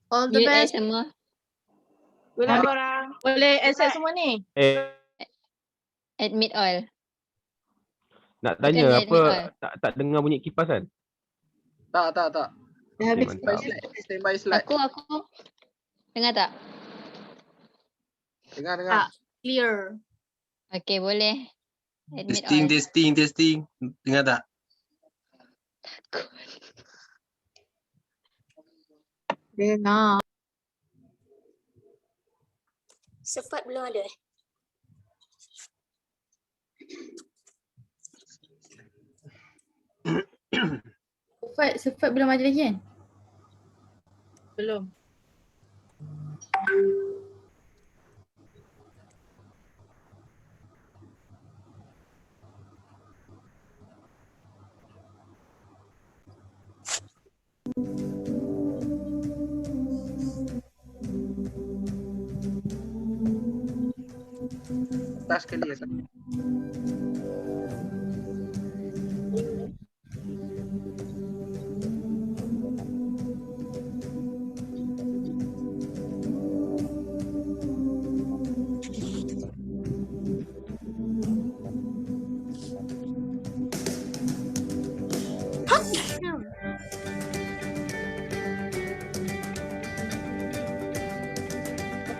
All the Mute best. semua. Good night korang. Boleh accept semua ni? Admit all. Nak Tekan tanya admit all. apa tak dengar bunyi kipas kan? Tak. Dah Okay, habis. mantap. Stand by slide. Aku. Dengar tak? Dengar. Tak. Clear. Okay, boleh. Admit all. Testing. Dengar tak? Dengar. Sefat belum ada. Sefat belum ada lagi kan? Belum. Atas sekali.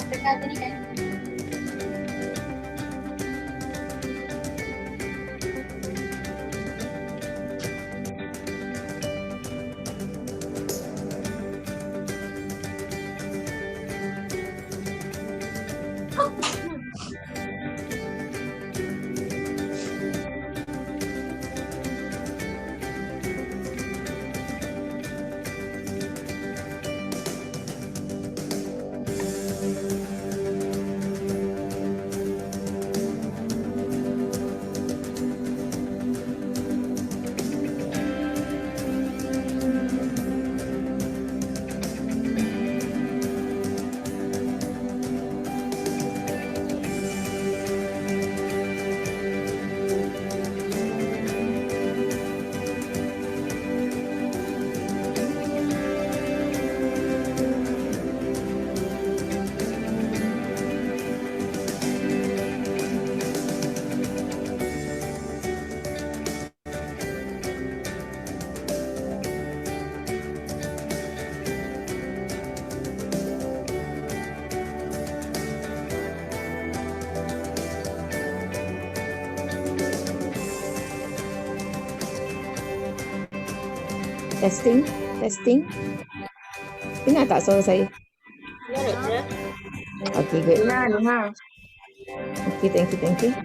Tekan tadi kan? Testing. Dengar tak suara saya? Dengar. Okay, good. Dengar. Okay, thank you.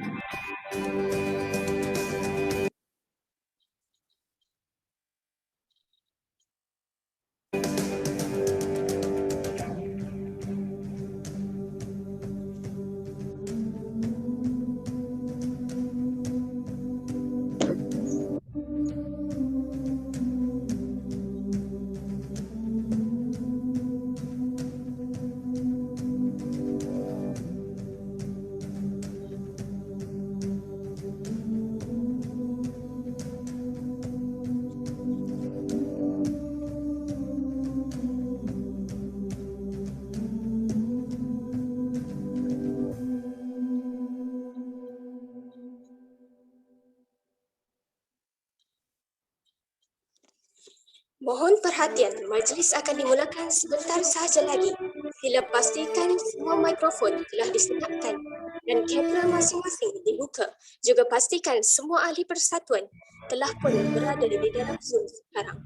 Mohon perhatian, majlis akan dimulakan sebentar sahaja lagi. Sila pastikan semua mikrofon telah disedapkan dan kamera masing-masing dibuka. Juga pastikan semua ahli persatuan telah pun berada di dalam Zoom sekarang.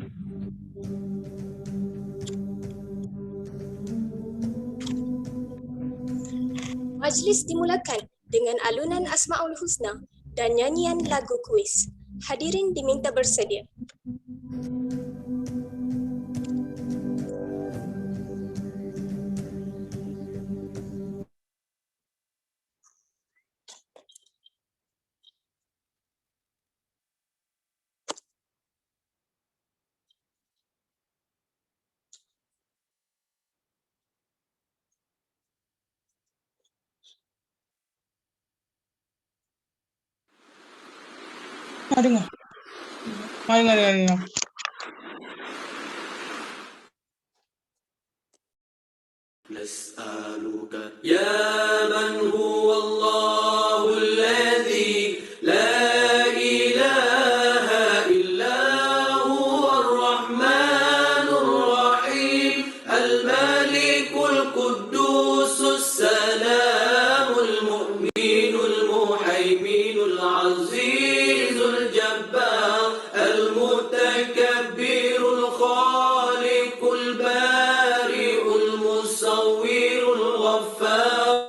Majlis dimulakan dengan alunan Asmaul Husna dan nyanyian lagu kuis. Hadirin diminta bersedia. Dengar. نسألك يا من هو الله الذي لا إله إلا هو الرحمن الرحيم الملك القدوس السلام المؤمن المهيمن العزيز الجبار المتكبر الخالق البارئ المصور الغفار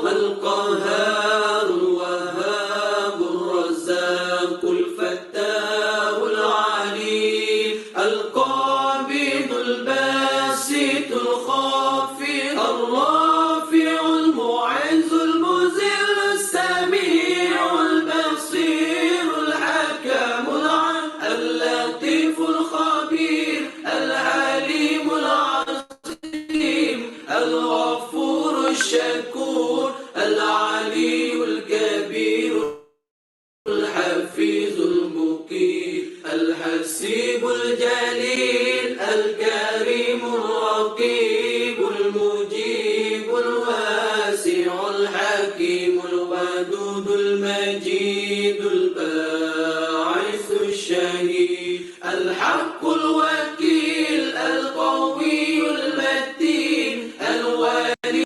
القهار الوهاب الرزاق الفتاح العليم القابض الباسط الخافض الرافع المعز المذل السميع البصير الحكم اللطيف الخبير العليم العظيم الغفور الشكور العلي الكبير الحفيظ المقيت الحسيب الجليل الكريم الرقيب المجيب الواسع الحكيم الودود المجيد الباعث الشهيد الحق الوكيل القوي المتين الولي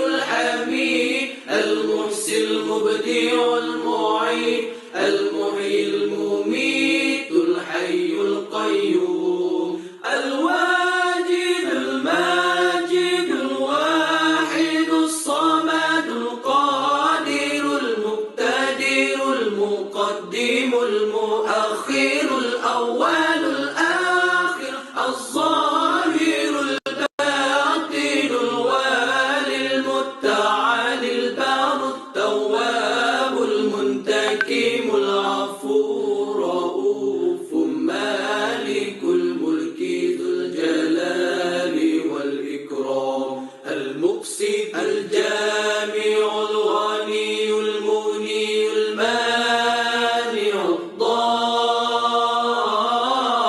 الحميد المحسن المبدع المعيد المحيي المميت الحي القيوم الواجد الماجد الواحد الصمد القادر المقتدر المقدم المؤخر الأول الآخر الظاهر الباطن الوالي المتعالي البار التواب المنتقم العفو رؤوف مالك الملك ذو الجلال والإكرام المقسط الجامع الغني المغني المانع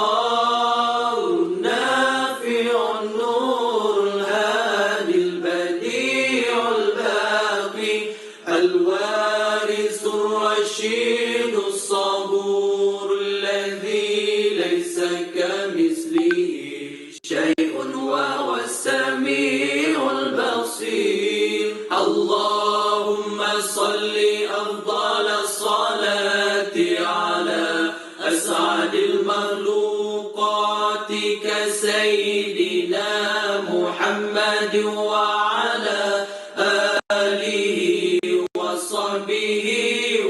الضار النافع النور الهادي البديع الباقي الوارث الرشيد الصبور الذي ليس كمثله شيء وهو السميع البصير اللهم صل أفضل الصلاة على أسعد المخلوقات كسيدنا محمد وعلى آله وصحبه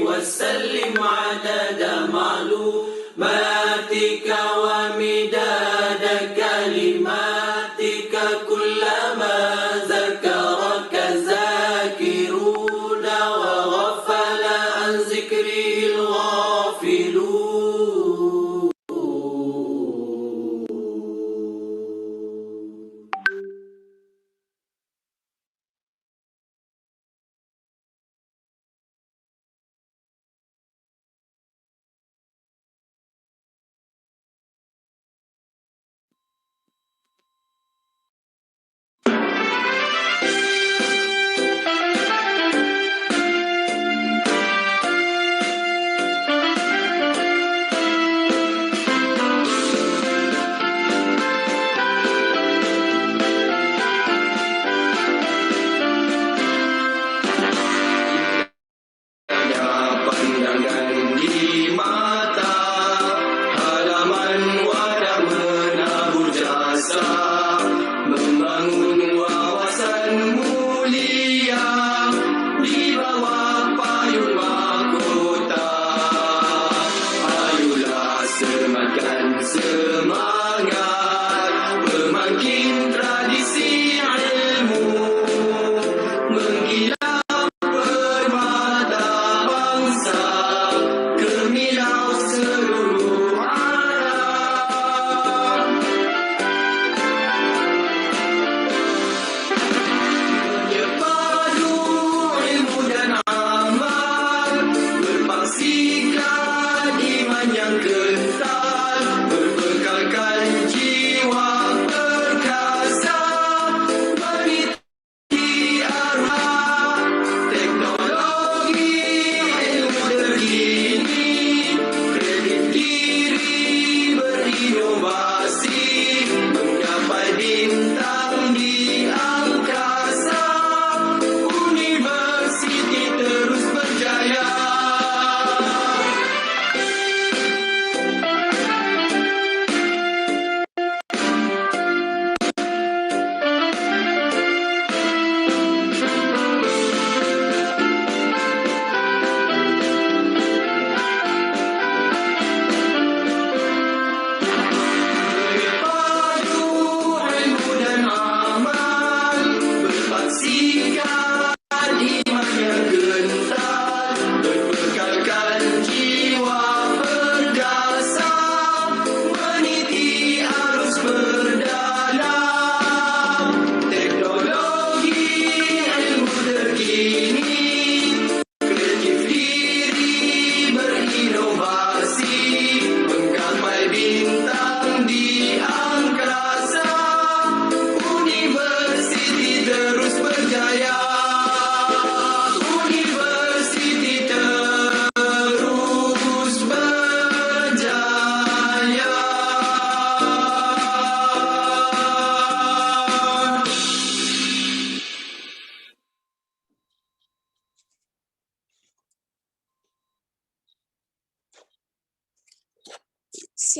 وسلم عدد معلوماتك ومداد كلماتك كلما ذكرك ذاكرون وغفل عن ذكره الغافلون.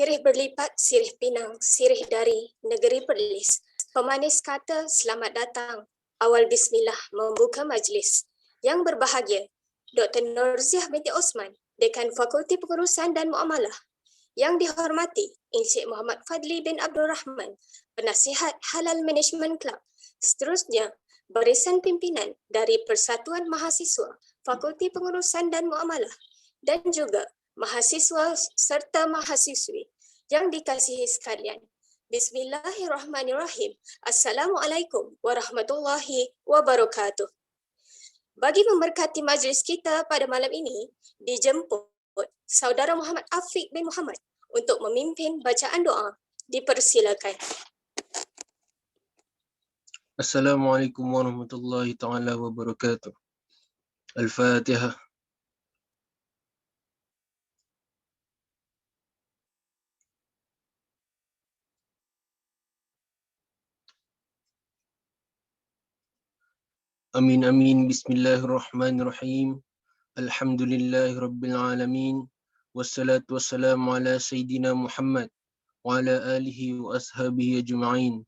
sirih berlipat, sirih pinang, sirih dari negeri Perlis. Pemanis kata selamat datang. Awal bismillah membuka majlis. Yang berbahagia, Dr. Nurziah binti Osman, Dekan Fakulti Pengurusan dan Muamalah. Yang dihormati, Encik Muhammad Fadli bin Abdul Rahman, Penasihat Halal Management Club. Seterusnya, barisan pimpinan dari Persatuan Mahasiswa Fakulti Pengurusan dan Muamalah dan juga mahasiswa serta mahasiswi yang dikasihi sekalian. Bismillahirrahmanirrahim. Assalamualaikum warahmatullahi wabarakatuh. Bagi memberkati majlis kita pada malam ini, dijemput Saudara Muhammad Afiq bin Muhammad untuk memimpin bacaan doa. Dipersilakan. Assalamualaikum warahmatullahi taala wabarakatuh. Al-Fatihah. Amin amin. Bismillahirrahmanirrahim. Alhamdulillahi rabbil alamin. Wassalatu wassalamu ala sayyidina Muhammad wa ala alihi wa ashabihi ajma'in.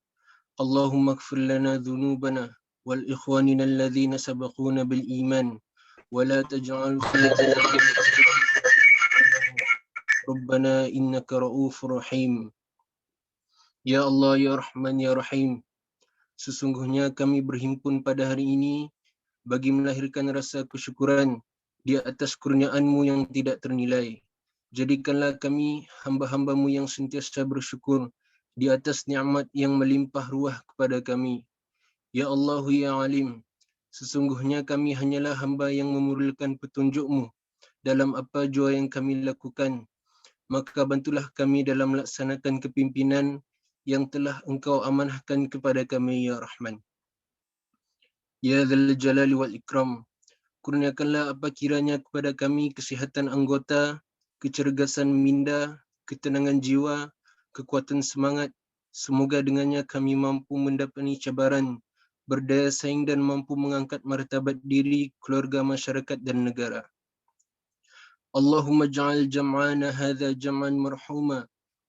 Allahumma ighfir lana dhunubana wal ikhwanina alladhina sabaquna bil iman wa la taj'al fi Rabbana innaka ra'ufur rahim. Ya Allah, ya Rahman, ya Rahim. Sesungguhnya kami berhimpun pada hari ini bagi melahirkan rasa kesyukuran di atas kurniaan-Mu yang tidak ternilai. Jadikanlah kami hamba-hamba-Mu yang sentiasa bersyukur di atas nikmat yang melimpah ruah kepada kami. Ya Allah, ya Alim, sesungguhnya kami hanyalah hamba yang memerlukan petunjuk-Mu dalam apa jua yang kami lakukan. Maka bantulah kami dalam melaksanakan kepimpinan yang telah Engkau amanahkan kepada kami, ya Rahman. Ya Dzal Jalali wal Ikram, kurniakanlah apa kiranya kepada kami kesihatan anggota, kecergasan minda, ketenangan jiwa, kekuatan semangat. Semoga dengannya kami mampu mendapati cabaran, berdaya saing dan mampu mengangkat martabat diri, keluarga, masyarakat dan negara. Allahumma ja'al jam'ana hadha jam'an marhuma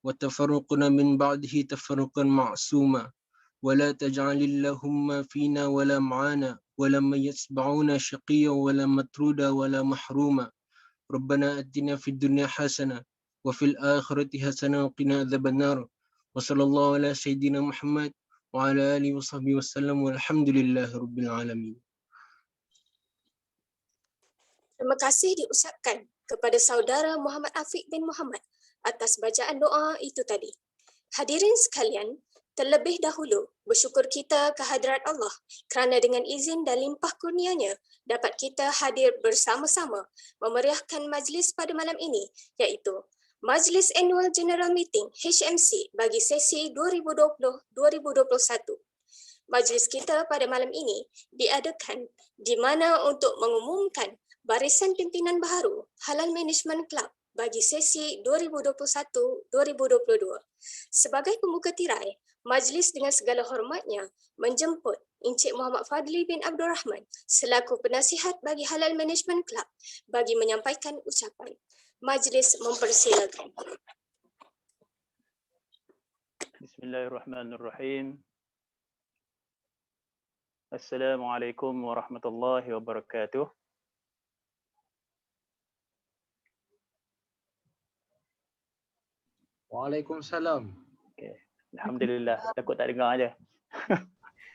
wa tafarruqna min ba'dihi tafarruqan ma'suma wa la taj'alillahumma fina wa la ma'ana wa la yasba'una shaqiyya wa la matruda wa la mahruma. Rabbana atina fid dunya hasanah wa fil akhirati hasanah wa qina adzabannar. Wa sallallahu ala sayyidina Muhammad wa ala alihi wa sahbihi wasallam walhamdulillahi rabbil alamin. Terima kasih diucapkan kepada saudara Muhammad Afiq bin Muhammad atas bacaan doa itu tadi. Hadirin sekalian, terlebih dahulu bersyukur kita kehadrat Allah kerana dengan izin dan limpah kurnianya dapat kita hadir bersama-sama memeriahkan majlis pada malam ini, iaitu Majlis Annual General Meeting HMC bagi sesi 2020-2021. Majlis kita pada malam ini diadakan di mana untuk mengumumkan barisan pimpinan baharu Halal Management Club bagi sesi 2021-2022. Sebagai pembuka tirai, majlis dengan segala hormatnya menjemput Encik Muhammad Fadli bin Abdul Rahman selaku penasihat bagi Halal Management Club bagi menyampaikan ucapan. Majlis mempersilakan. Bismillahirrahmanirrahim. Assalamualaikum warahmatullahi wabarakatuh. Waalaikumsalam. Okay. Alhamdulillah, takut tak dengar aja.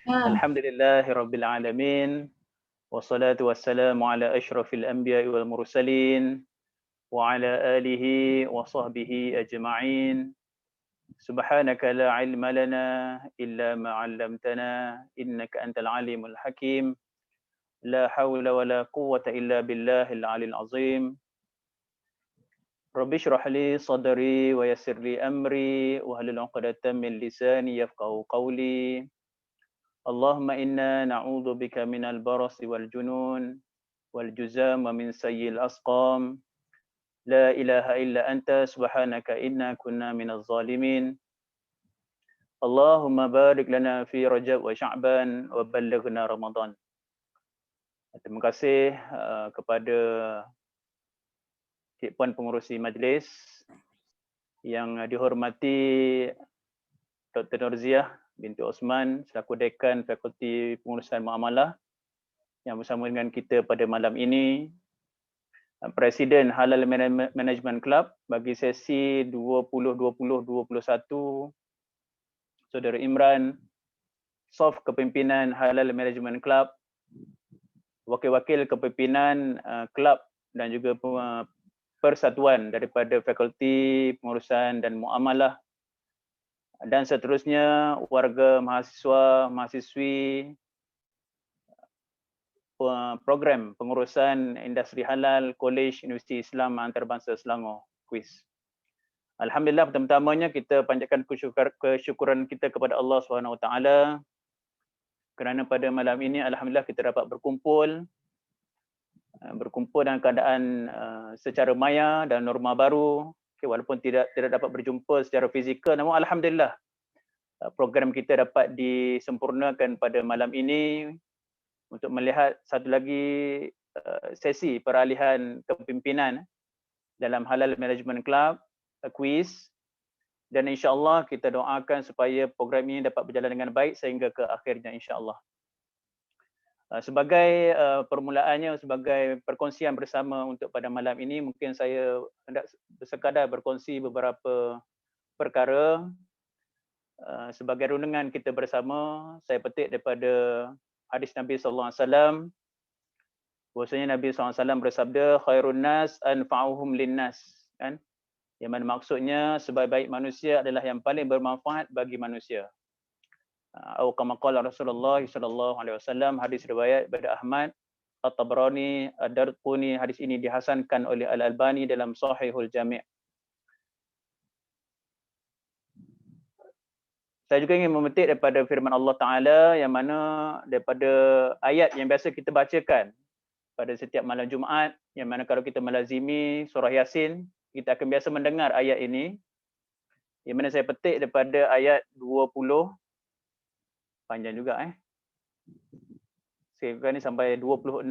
Alhamdulillahirabbil alamin. Wassalatu wassalamu ala asyrafil anbiya'i wal mursalin wa ala alihi wa sahbihi ajma'in. Subhanaka la ilma lana illa ma 'allamtana innaka antal alimul hakim. La hawla wa la quwwata illa billahil 'aliyil 'azim. Rabbi shrah li sadri wa yassir li amri wa hlul 'uqdatam min lisani yafqahu qawli. Allahumma inna na'udzu bika minal barasi wal junun wal juzam wa min sayyi'il asqam. La ilaha illa anta subhanaka inna kunna minaz zalimin. Allahumma barik lana fi Rajab wa Sya'ban wa ballighna Ramadan. Terima kasih kepada Cik Puan Pengerusi Majlis yang dihormati Dr. Nurziah binti Osman selaku Dekan Fakulti Pengurusan Muamalah yang bersama dengan kita pada malam ini, Presiden Halal Management Club bagi sesi 2020-2021, Saudara Imran, Sof Kepimpinan Halal Management Club, Wakil-wakil Kepimpinan Club dan juga persatuan daripada Fakulti Pengurusan dan Muamalah, dan seterusnya warga mahasiswa, mahasiswi program pengurusan industri halal Kolej Universiti Islam Antarabangsa Selangor, KUIS. Alhamdulillah, pertama-tamanya kita panjatkan kesyukuran kita kepada Allah SWT kerana pada malam ini alhamdulillah kita dapat berkumpul dalam keadaan secara maya dan norma baru. Walaupun tidak dapat berjumpa secara fizikal, namun alhamdulillah program kita dapat disempurnakan pada malam ini untuk melihat satu lagi sesi peralihan kepimpinan dalam Halal Management Club, KUIS, dan insya-Allah kita doakan supaya program ini dapat berjalan dengan baik sehingga ke akhirnya insya-Allah. Sebagai permulaannya, sebagai perkongsian bersama untuk pada malam ini, mungkin saya hendak sekadar berkongsi beberapa perkara sebagai renungan kita bersama. Saya petik daripada hadis Nabi SAW, bahwasanya Nabi SAW bersabda, khairun nas anfa'uhum linnas, kan? Yang mana maksudnya sebaik-baik manusia adalah yang paling bermanfaat bagi manusia. Atau kama qala Rasulullah sallallahu alaihi wasallam, hadis riwayat daripada Ahmad, At-Tabrani, Ad-Darqutni. Hadis ini dihasankan oleh Al-Albani dalam Sahihul Jami'. Saya juga ingin memetik daripada firman Allah Ta'ala yang mana daripada ayat yang biasa kita bacakan pada setiap malam Jumaat, yang mana kalau kita melazimi surah Yasin, kita akan biasa mendengar ayat ini, yang mana saya petik daripada ayat 20, panjang juga saya ni sampai 26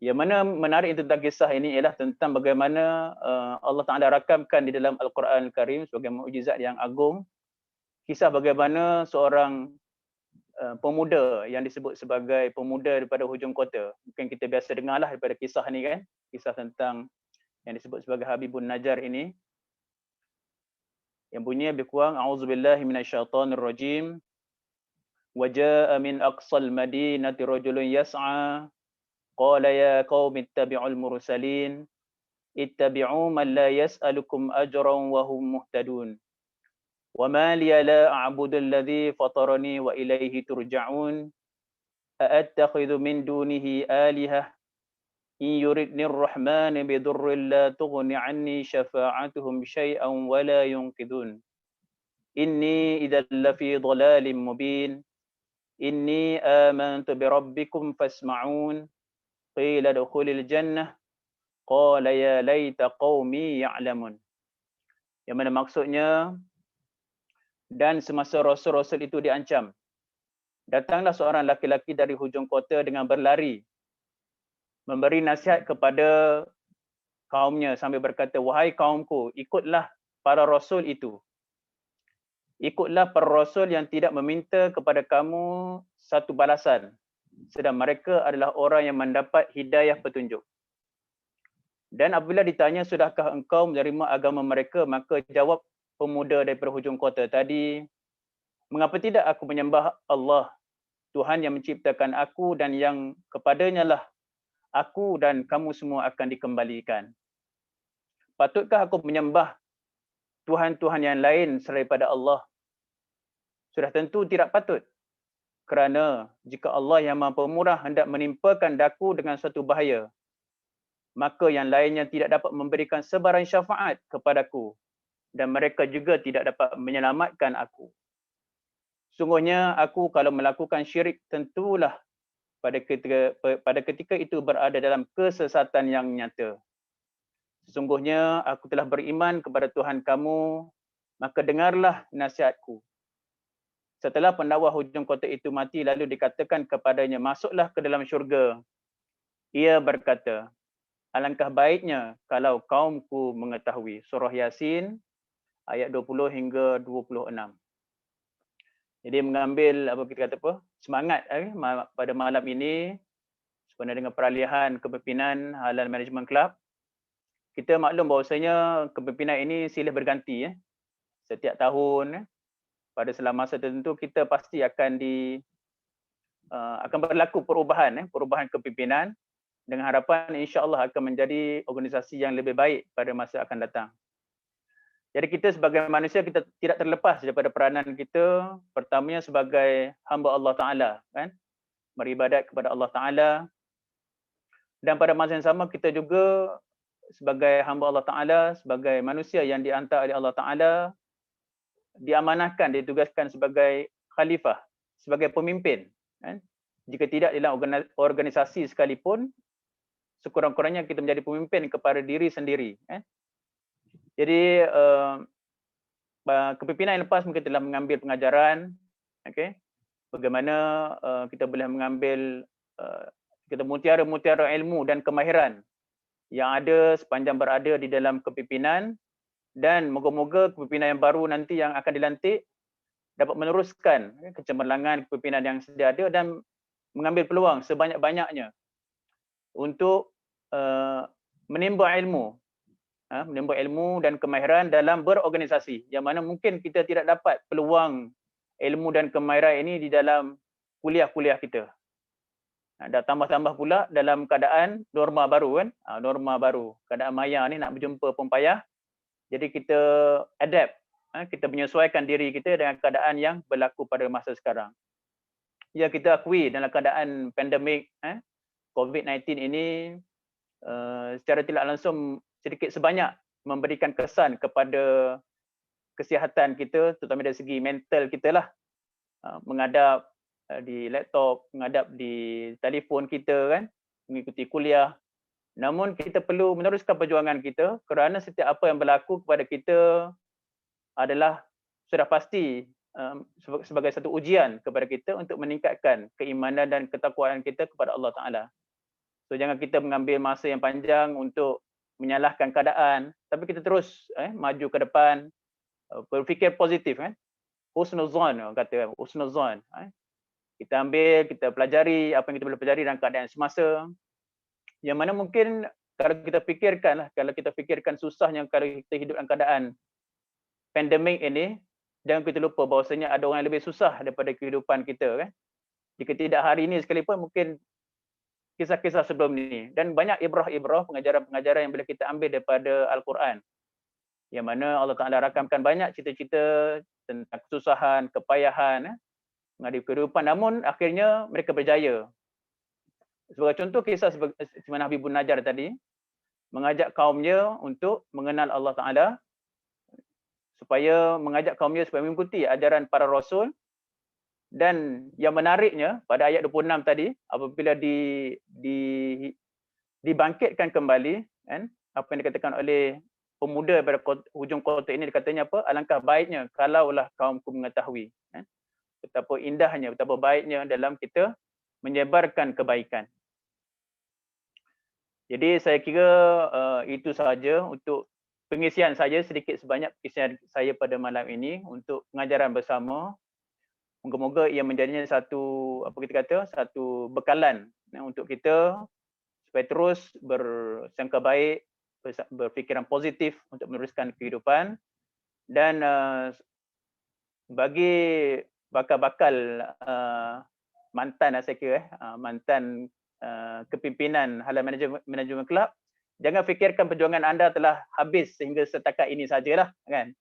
Yang mana menarik tentang kisah ini ialah tentang bagaimana Allah Ta'ala rakamkan di dalam Al-Quran Al-Karim sebagai mukjizat yang agung, kisah bagaimana seorang pemuda yang disebut sebagai pemuda daripada hujung kota. Mungkin kita biasa dengarlah daripada kisah ni kan, kisah tentang yang disebut sebagai Habibun Najjar ini. Yang bunyinya lebih kurang, a'udzubillahi minasyaitonirrajim. Wa jaa'a min aqsal madinati rajulun yas'a qala ya qaumi ittabi'ul mursalin ittabi'u man la yas'alukum ajran wa hum muhtadun. وَمَا لِيَ لَا أَعْبُدُ الَّذِي فَطَرَنِي وَإِلَيْهِ تُرْجَعُونَ أَأَتَّخِذُ مِنْ دُونِهِ آلِهَةً إِنْ يُرِدْنِي الرَّحْمَنُ بِضُرٍّ لَا تُغْنِ عَنِّي شَفَاعَتُهُمْ شَيْئًا وَلَا يُنْقِذُونَ إِنِّي إِذًا لَفِي ضَلَالٍ مُبِينٍ إِنِّي آمَنْتُ بِرَبِّكُمْ فَاسْمَعُونِ قِيلَ ادْخُلِ الْجَنَّةَ قَالَ يَا لَيْتَ قَوْمِي يَعْلَمُونَ. Yang mana maksudnya, dan semasa rasul-rasul itu diancam, datanglah seorang laki-laki dari hujung kota dengan berlari, memberi nasihat kepada kaumnya sambil berkata, wahai kaumku, ikutlah para rasul itu. Ikutlah para rasul yang tidak meminta kepada kamu satu balasan, sedang mereka adalah orang yang mendapat hidayah petunjuk. Dan apabila ditanya, sudahkah engkau menerima agama mereka? Maka jawab pemuda daripada hujung kota tadi, mengapa tidak aku menyembah Allah, Tuhan yang menciptakan aku dan yang kepadanya lah aku dan kamu semua akan dikembalikan. Patutkah aku menyembah Tuhan-Tuhan yang lain selain pada Allah? Sudah tentu tidak patut. Kerana jika Allah yang Maha Pemurah hendak menimpakan daku dengan suatu bahaya, maka yang lainnya tidak dapat memberikan sebarang syafaat kepadaku, dan mereka juga tidak dapat menyelamatkan aku. Sungguhnya aku kalau melakukan syirik tentulah pada ketika itu berada dalam kesesatan yang nyata. Sesungguhnya aku telah beriman kepada Tuhan kamu, maka dengarlah nasihatku. Setelah pendakwa hujung kota itu mati, lalu dikatakan kepadanya, masuklah ke dalam syurga. Ia berkata, alangkah baiknya kalau kaumku mengetahui. Surah Yasin ayat 20 hingga 26. Jadi mengambil apa kita kata apa? Semangat pada malam ini sebenarnya dengan peralihan kepimpinan Halal Management Club. Kita maklum bahawasanya kepimpinan ini silih berganti setiap tahun. Pada selama masa tertentu kita pasti akan akan berlaku perubahan kepimpinan dengan harapan insya-Allah akan menjadi organisasi yang lebih baik pada masa akan datang. Jadi kita sebagai manusia kita tidak terlepas daripada peranan kita pertamanya sebagai hamba Allah Taala kan, beribadat kepada Allah Taala, dan pada masa yang sama kita juga sebagai hamba Allah Taala, sebagai manusia yang dihantar oleh Allah Taala, diamanahkan, ditugaskan sebagai khalifah, sebagai pemimpin kan. Jika tidak dalam organisasi sekalipun, sekurang-kurangnya kita menjadi pemimpin kepada diri sendiri kan. Jadi kepimpinan yang lepas mungkin telah mengambil pengajaran, okey, bagaimana kita boleh mengambil kita mutiara-mutiara ilmu dan kemahiran yang ada sepanjang berada di dalam kepimpinan, dan moga-moga kepimpinan yang baru nanti yang akan dilantik dapat meneruskan kecemerlangan kepimpinan yang sedia ada dan mengambil peluang sebanyak-banyaknya untuk menimba ilmu dan kemahiran dalam berorganisasi, yang mana mungkin kita tidak dapat peluang ilmu dan kemahiran ini di dalam kuliah-kuliah kita. Dan tambah-tambah pula dalam keadaan norma baru kan, norma baru, keadaan maya ni nak berjumpa pun payah. Jadi kita adapt, kita menyesuaikan diri kita dengan keadaan yang berlaku pada masa sekarang. Ya, kita akui dalam keadaan pandemik COVID-19 ini secara tidak langsung sedikit sebanyak memberikan kesan kepada kesihatan kita, terutama dari segi mental kita lah. Menghadap di laptop, menghadap di telefon kita kan, mengikuti kuliah. Namun kita perlu meneruskan perjuangan kita kerana setiap apa yang berlaku kepada kita adalah sudah pasti sebagai satu ujian kepada kita untuk meningkatkan keimanan dan ketakwaan kita kepada Allah Ta'ala. So jangan kita mengambil masa yang panjang untuk menyalahkan keadaan, tapi kita terus maju ke depan, berfikir positif kan. Husnuzan kata, husnuzan. Kita ambil, kita pelajari apa yang kita boleh pelajari dalam keadaan semasa. Yang mana mungkin kalau kita fikirkan susahnya kalau kita hidup dalam keadaan pandemik ini, jangan kita lupa bahawasanya ada orang yang lebih susah daripada kehidupan kita kan. Jika tidak hari ini sekalipun, mungkin kisah-kisah sebelum ini. Dan banyak ibrah-ibrah, pengajaran-pengajaran yang boleh kita ambil daripada Al-Quran. Yang mana Allah Ta'ala rakamkan banyak cerita-cerita tentang kesusahan, kepayahan, menghadapi kehidupan, namun akhirnya mereka berjaya. Sebagai contoh kisah Simon Habibun Najjar tadi, mengajak kaumnya untuk mengenal Allah Ta'ala, supaya mengajak kaumnya supaya mengikuti ajaran para rasul. Dan yang menariknya pada ayat 26 tadi, apabila dibangkitkan kembali kan, apa yang dikatakan oleh pemuda pada hujung kota ini, dikatanya apa? Alangkah baiknya kalaulah kaumku mengetahui kan. Betapa indahnya, betapa baiknya dalam kita menyebarkan kebaikan. Jadi saya kira itu sahaja untuk pengisian saya, sedikit sebanyak pengisian saya pada malam ini untuk pengajaran bersama. Moga-moga ia menjadinya satu satu bekalan untuk kita supaya terus bersangka baik, berfikiran positif untuk meneruskan kehidupan. Dan bagi bakal-bakal mantan saya kira mantan kepimpinan Halal Management Club, jangan fikirkan perjuangan anda telah habis sehingga setakat ini sajalah kan.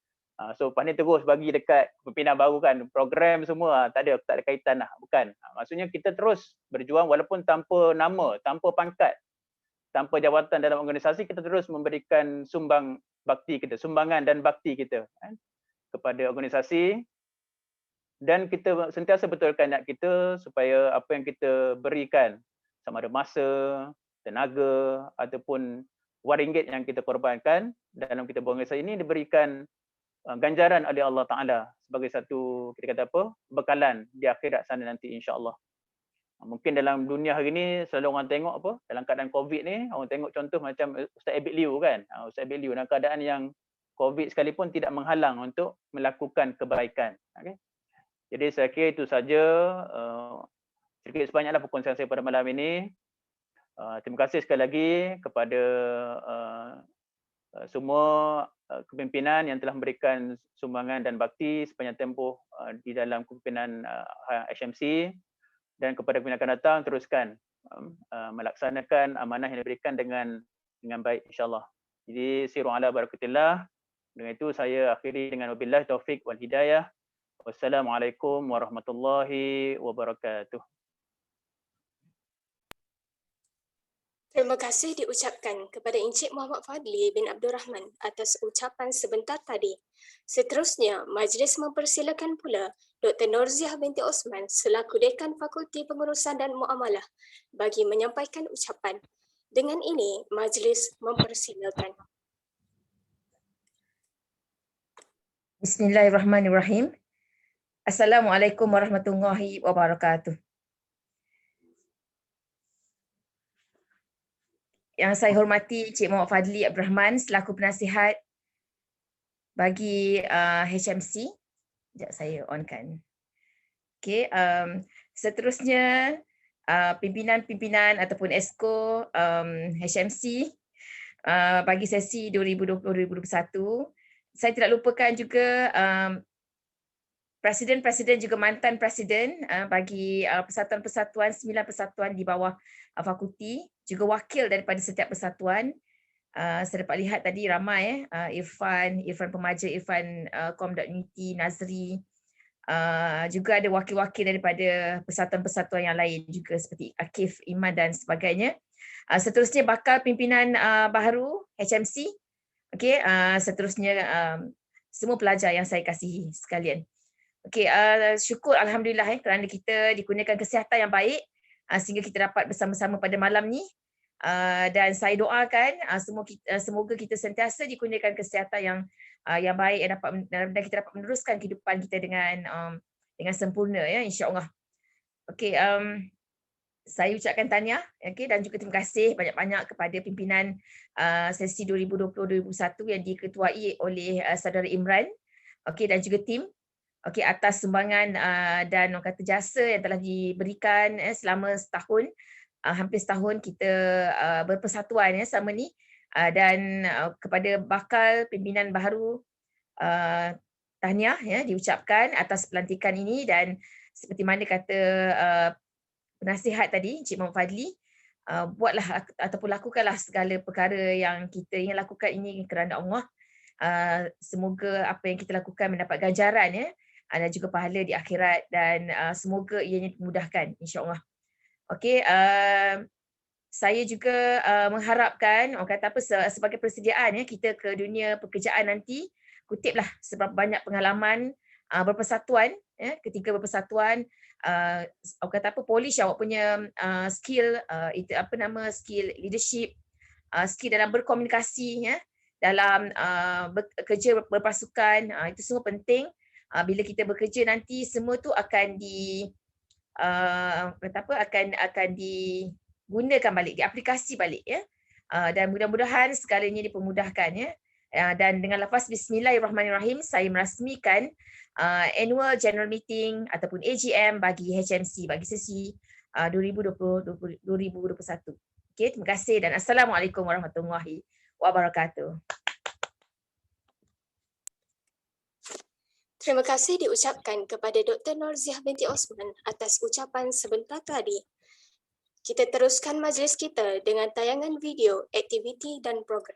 So lepas ni terus bagi dekat kepimpinan baru kan, program semua tak ada kaitan lah, bukan. Maksudnya kita terus berjuang walaupun tanpa nama, tanpa pangkat, tanpa jawatan dalam organisasi, kita terus memberikan sumbangan dan bakti kita kan, kepada organisasi. Dan kita sentiasa betulkan niat kita supaya apa yang kita berikan, sama ada masa, tenaga ataupun wang ringgit yang kita korbankan dalam kita berorganisasi ini, diberikan ganjaran oleh Allah Ta'ala sebagai satu, kita kata apa, bekalan di akhirat sana nanti insya-Allah. Mungkin dalam dunia hari ni selalu orang tengok apa, dalam keadaan COVID ni, orang tengok contoh macam Ustaz Abid Liu kan. Ustaz Abid Liu dalam keadaan yang COVID sekalipun tidak menghalang untuk melakukan kebaikan. Okay? Jadi saya kira itu saja sedikit sebanyaklah perkongsian saya pada malam ini. Terima kasih sekali lagi kepada semua kepimpinan yang telah memberikan sumbangan dan bakti sepanjang tempoh di dalam kepimpinan HMC, dan kepada pimpinan akan datang teruskan melaksanakan amanah yang diberikan dengan baik insya-Allah. Jadi sirru ala barakatillah. Dengan itu saya akhiri dengan wabillahi taufik wal hidayah. Wassalamualaikum warahmatullahi wabarakatuh. Terima kasih diucapkan kepada Encik Muhammad Fadli bin Abdul Rahman atas ucapan sebentar tadi. Seterusnya, majlis mempersilakan pula Dr. Norziah binti Osman selaku Dekan Fakulti Pengurusan dan Muamalah bagi menyampaikan ucapan. Dengan ini, majlis mempersilakan. Bismillahirrahmanirrahim. Assalamualaikum warahmatullahi wabarakatuh. Yang saya hormati Encik Muhammad Fadli Abdul Rahman selaku penasihat bagi HMC. Sekejap saya onkan. Okey, seterusnya pimpinan-pimpinan ataupun ESCO HMC bagi sesi 2020-2021. Saya tidak lupakan juga Presiden juga mantan Presiden bagi persatuan-persatuan, 9 persatuan di bawah fakulti, juga wakil daripada setiap persatuan. Saya dapat lihat tadi ramai Irfan Pemaja, Irfan Kom.Unity, Nazri, juga ada wakil-wakil daripada persatuan-persatuan yang lain juga seperti Akif, Iman dan sebagainya. Seterusnya bakal pimpinan baharu HMC. Okey, seterusnya semua pelajar yang saya kasihi sekalian. Okey, syukur alhamdulillah kerana kita dikurniakan kesihatan yang baik sehingga kita dapat bersama-sama pada malam ni. Dan saya doakan semoga kita sentiasa dikurniakan kesihatan yang baik dan kita dapat meneruskan kehidupan kita dengan sempurna ya, insya-Allah. Okey, saya ucapkan tahniah dan juga terima kasih banyak-banyak kepada pimpinan sesi 2020-2021 yang diketuai oleh saudara Imran, dan juga tim atas sumbangan dan orang kata jasa yang telah diberikan selama setahun, hampir setahun kita berpersatuan selama ni, dan kepada bakal pimpinan baru tahniah diucapkan atas pelantikan ini. Dan seperti mana kata penasihat tadi Encik Muhammad Fadli, buatlah ataupun lakukanlah segala perkara yang kita ingin lakukan ini kerana Allah. Semoga apa yang kita lakukan mendapat ganjaran dan juga pahala di akhirat, dan semoga ianya dimudahkan insya-Allah. Okey, saya juga mengharapkan orang kata apa sebagai persediaan kita ke dunia pekerjaan nanti, kutiplah seberapa banyak pengalaman berpersatuan ketika berpersatuan, orang kata apa polish awak punya skill, itu apa nama, skill leadership, skill dalam berkomunikasi dalam bekerja berpasukan, itu semua penting. Bila kita bekerja nanti semua tu akan akan digunakan balik, diaplikasi balik dan mudah-mudahan segalanya dipermudahkan dan dengan lafaz bismillahirrahmanirrahim saya merasmikan annual general meeting ataupun AGM bagi HMC bagi sesi 2020-2021. Okey, terima kasih dan assalamualaikum warahmatullahi wabarakatuh. Terima kasih diucapkan kepada Dr. Norziah binti Osman atas ucapan sebentar tadi. Kita teruskan majlis kita dengan tayangan video, aktiviti dan program.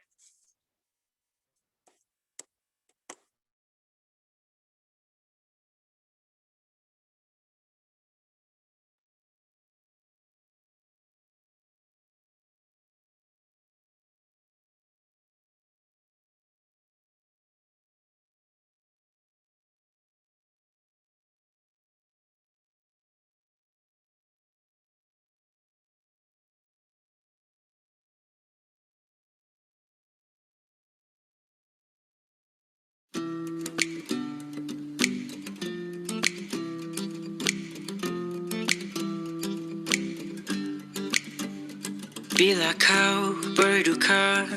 Bila kau berduka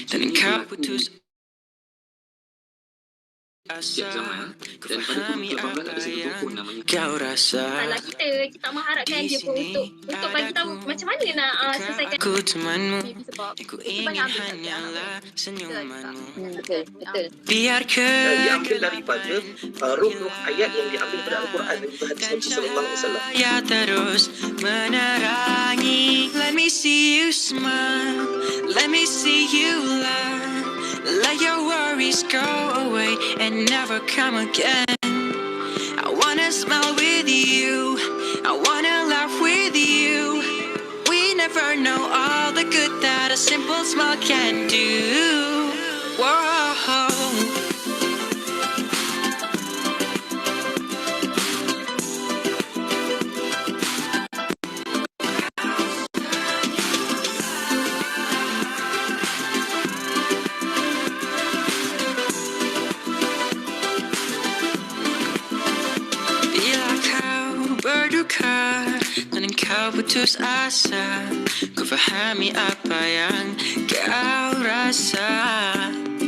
dan engkau putus asa, ku fahami apa yang kau rasa. Salah kita tak mengharapkan dia pun untuk bagi tahu macam mana nak selesaikan. Aku temanmu, Maybe sebab aku kita ingin banyak ambil hanyalah senyumanmu. Betul. Biar diambil daripada ruh ayat yang diambil pada Al-Quran dan juga hadis Nabi sallallahu alaihi wasallam. ya terus menerangi. Let me see you smile, let me see you laugh. Let your worries go away and never come again. I wanna smile with you, I wanna laugh with you. We never know all the good that a simple smile can do. Whoa. Bila kau berduka dan engkau putus asa, ku fahami apa yang kau rasa.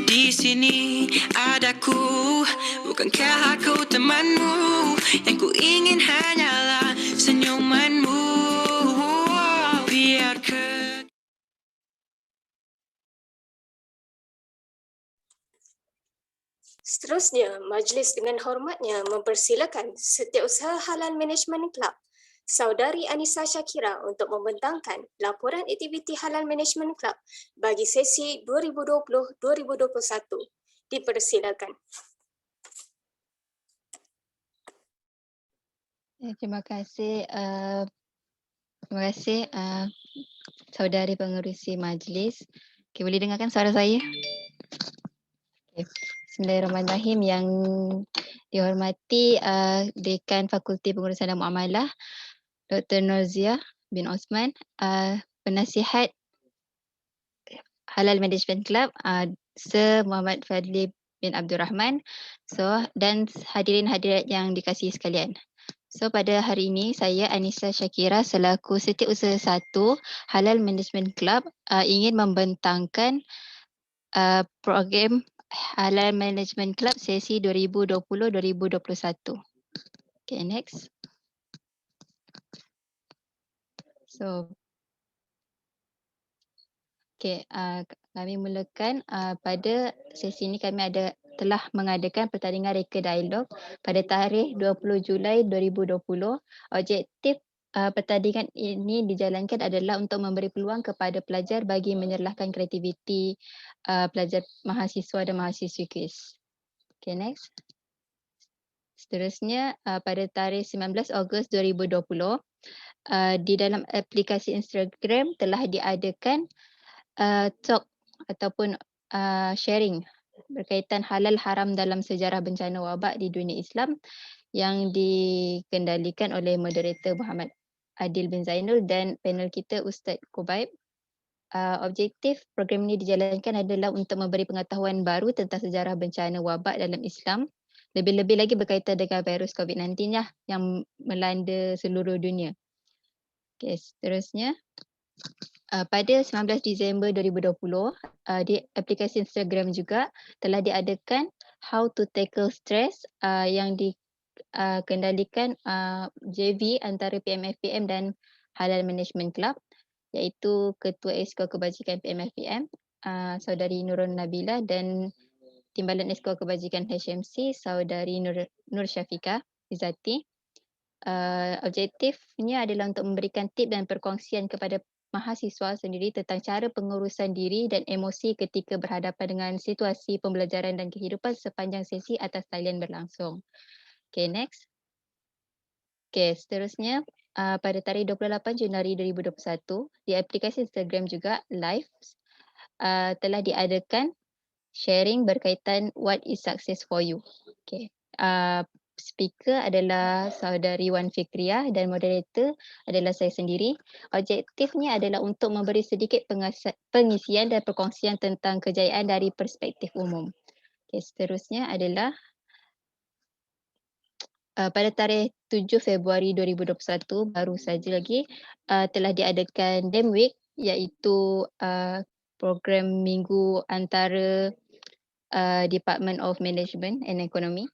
Di sini adaku, bukankah aku temanmu? Yang ku ingin hanyalah senyumanmu. Biar Seterusnya, majlis dengan hormatnya mempersilakan Setiausaha Halal Management Club Saudari Anissa Shakira untuk membentangkan laporan aktiviti Halal Management Club bagi sesi 2020-2021. Dipersilakan. Terima kasih. Terima kasih saudari pengerusi majlis. Okay, boleh dengarkan suara saya? Okay. Bismillahirrahmanirrahim. Yang dihormati Dekan Fakulti Pengurusan dan Muamalah Dr. Norzia bin Osman, Penasihat Halal Management Club Sir Muhammad Fadli bin Abdul Rahman, dan hadirin hadirat yang dikasihi sekalian. Pada hari ini saya Anissa Shakira selaku Setiausaha 1 Halal Management Club ingin membentangkan program Halal Management Club sesi 2020-2021. Okay, next. Kami mulakan pada sesi ini kami telah mengadakan pertandingan reka dialog pada tarikh 20 Julai 2020. Objektif pertandingan ini dijalankan adalah untuk memberi peluang kepada pelajar bagi menyerlahkan kreativiti pelajar mahasiswa dan mahasiswi kuis. Okay, next. Seterusnya pada tarikh 19 Ogos 2020 di dalam aplikasi Instagram telah diadakan talk ataupun sharing berkaitan halal haram dalam sejarah bencana wabak di dunia Islam yang dikendalikan oleh moderator Muhammad Adil bin Zainul dan panel kita Ustaz Kubaib. Objektif program ini dijalankan adalah untuk memberi pengetahuan baru tentang sejarah bencana wabak dalam Islam, lebih-lebih lagi berkaitan dengan virus COVID-19 yang melanda seluruh dunia. Okay, seterusnya. Pada 19 Disember 2020, di aplikasi Instagram juga telah diadakan How to Tackle Stress yang dikendalikan JV antara PMFPM dan Halal Management Club, iaitu Ketua Esko Kebajikan PMFPM, Saudari Nurul Nabila, dan Timbalan Esko Kebajikan HMC, Saudari Nur Syafiqah Izzati. Objektifnya adalah untuk memberikan tip dan perkongsian kepada mahasiswa sendiri tentang cara pengurusan diri dan emosi ketika berhadapan dengan situasi pembelajaran dan kehidupan sepanjang sesi atas talian berlangsung. Okay, next. Okay, seterusnya pada tarikh 28 Januari 2021 di aplikasi Instagram juga live telah diadakan sharing berkaitan what is success for you. Okay. Speaker adalah Saudari Wan Fikriah dan moderator adalah saya sendiri. Objektifnya adalah untuk memberi sedikit pengisian dan perkongsian tentang kejayaan dari perspektif umum. Okay, seterusnya adalah pada tarikh 7 Februari 2021 baru saja lagi telah diadakan DEM Week iaitu program minggu antara Department of Management and Economy.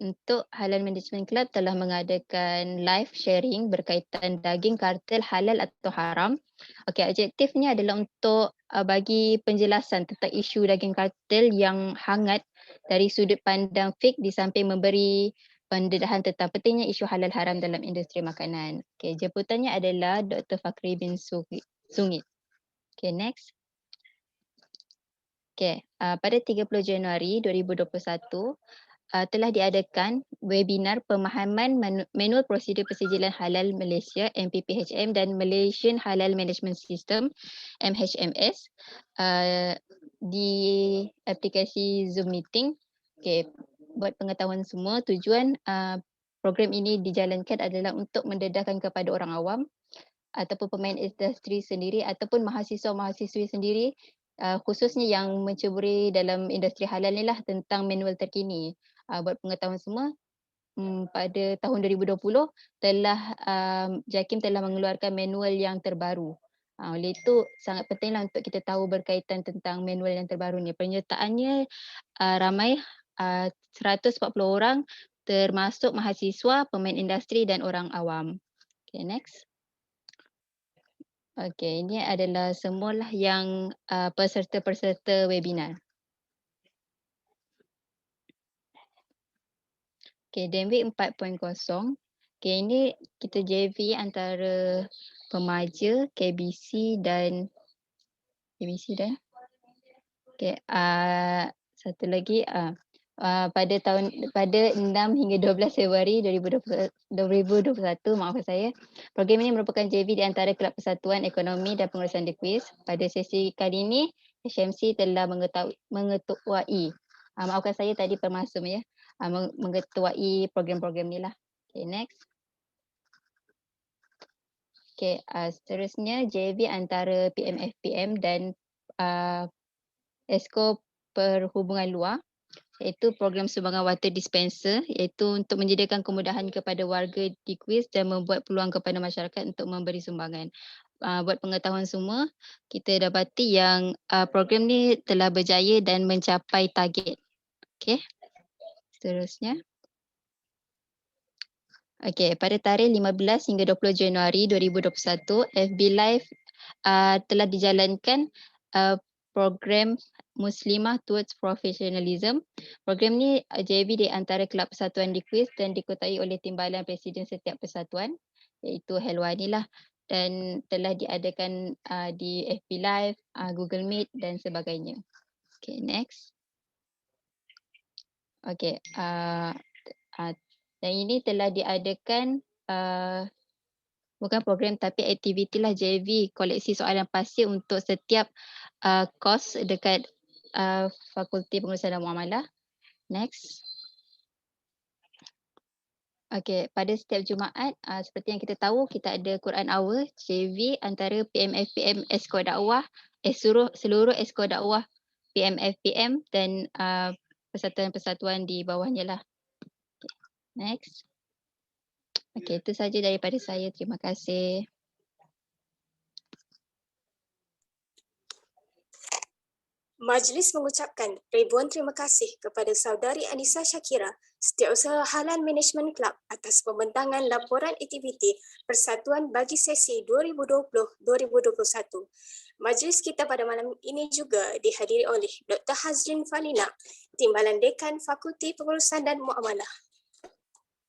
Untuk Halal Management Club telah mengadakan live sharing berkaitan daging kartel halal atau haram. Okey, objektifnya adalah untuk bagi penjelasan tentang isu daging kartel yang hangat dari sudut pandang fiqh di samping memberi pendedahan tentang pentingnya isu halal haram dalam industri makanan. Okey, jemputannya adalah Dr. Fakhri bin Sungit. Okey, next. Okey, pada 30 Januari 2021 telah diadakan webinar pemahaman manual prosedur persijilan halal Malaysia MPPHM dan Malaysian Halal Management System MHMS di aplikasi Zoom meeting. Okey, buat pengetahuan semua, tujuan program ini dijalankan adalah untuk mendedahkan kepada orang awam ataupun pemain industri sendiri ataupun mahasiswa-mahasiswi sendiri khususnya yang menceburi dalam industri halal ni lah tentang manual terkini. Buat pengetahuan semua, pada tahun 2020 telah JAKIM telah mengeluarkan manual yang terbaru. Oleh itu sangat pentinglah untuk kita tahu berkaitan tentang manual yang terbaru ni. Penyertaannya ramai 140 orang termasuk mahasiswa, pemain industri dan orang awam. Okay, next. Okey, ini adalah semualah yang peserta-peserta webinar. Okey, DMW 4.0. Okey, ini kita JV antara Pemaja, KBC dan okey, satu lagi pada 6 hingga 12 Februari 2021, maafkan saya. Program ini merupakan JV di antara Kelab Persatuan Ekonomi dan Pengurusan Dikuis. Pada sesi kali ini, HMC telah mengetuai, maafkan saya tadi permasum ya, mengetuai program-program ni lah. Okay, next. Okay, seterusnya JV antara PMFPM dan Esko Perhubungan Luar, iaitu program sumbangan water dispenser, iaitu untuk menyediakan kemudahan kepada warga di kuis dan membuat peluang kepada masyarakat untuk memberi sumbangan. Buat pengetahuan semua, kita dapati yang program ni telah berjaya dan mencapai target. Okey. Seterusnya. Okey, pada tarikh 15 hingga 20 Januari 2021, FB Live telah dijalankan program Muslimah Towards Professionalism. Program ni JV di antara Kelab Persatuan di kuis dan dikutai oleh Timbalan Presiden setiap persatuan, iaitu Helwani lah, dan telah diadakan di FB Live, Google Meet dan sebagainya. Okay, next. Okay, dan ini telah diadakan bukan program tapi aktiviti lah JV koleksi soalan pasir untuk setiap kos dekat Fakulti Pengurusan dan Muamalah. Next. Okay, pada setiap Jumaat seperti yang kita tahu, kita ada Quran Hour JV antara PMFPM Esko Dakwah, seluruh Esko Dakwah PMFPM dan persatuan-persatuan di bawahnya lah. Okay, next. Okay, itu saja daripada saya. Terima kasih. Majlis mengucapkan ribuan terima kasih kepada Saudari Anissa Shakira, Setiausaha Halal Management Club atas pembentangan laporan aktiviti Persatuan bagi sesi 2020-2021. Majlis kita pada malam ini juga dihadiri oleh Dr. Hazrin Falina, Timbalan Dekan Fakulti Pengurusan dan Muamalah.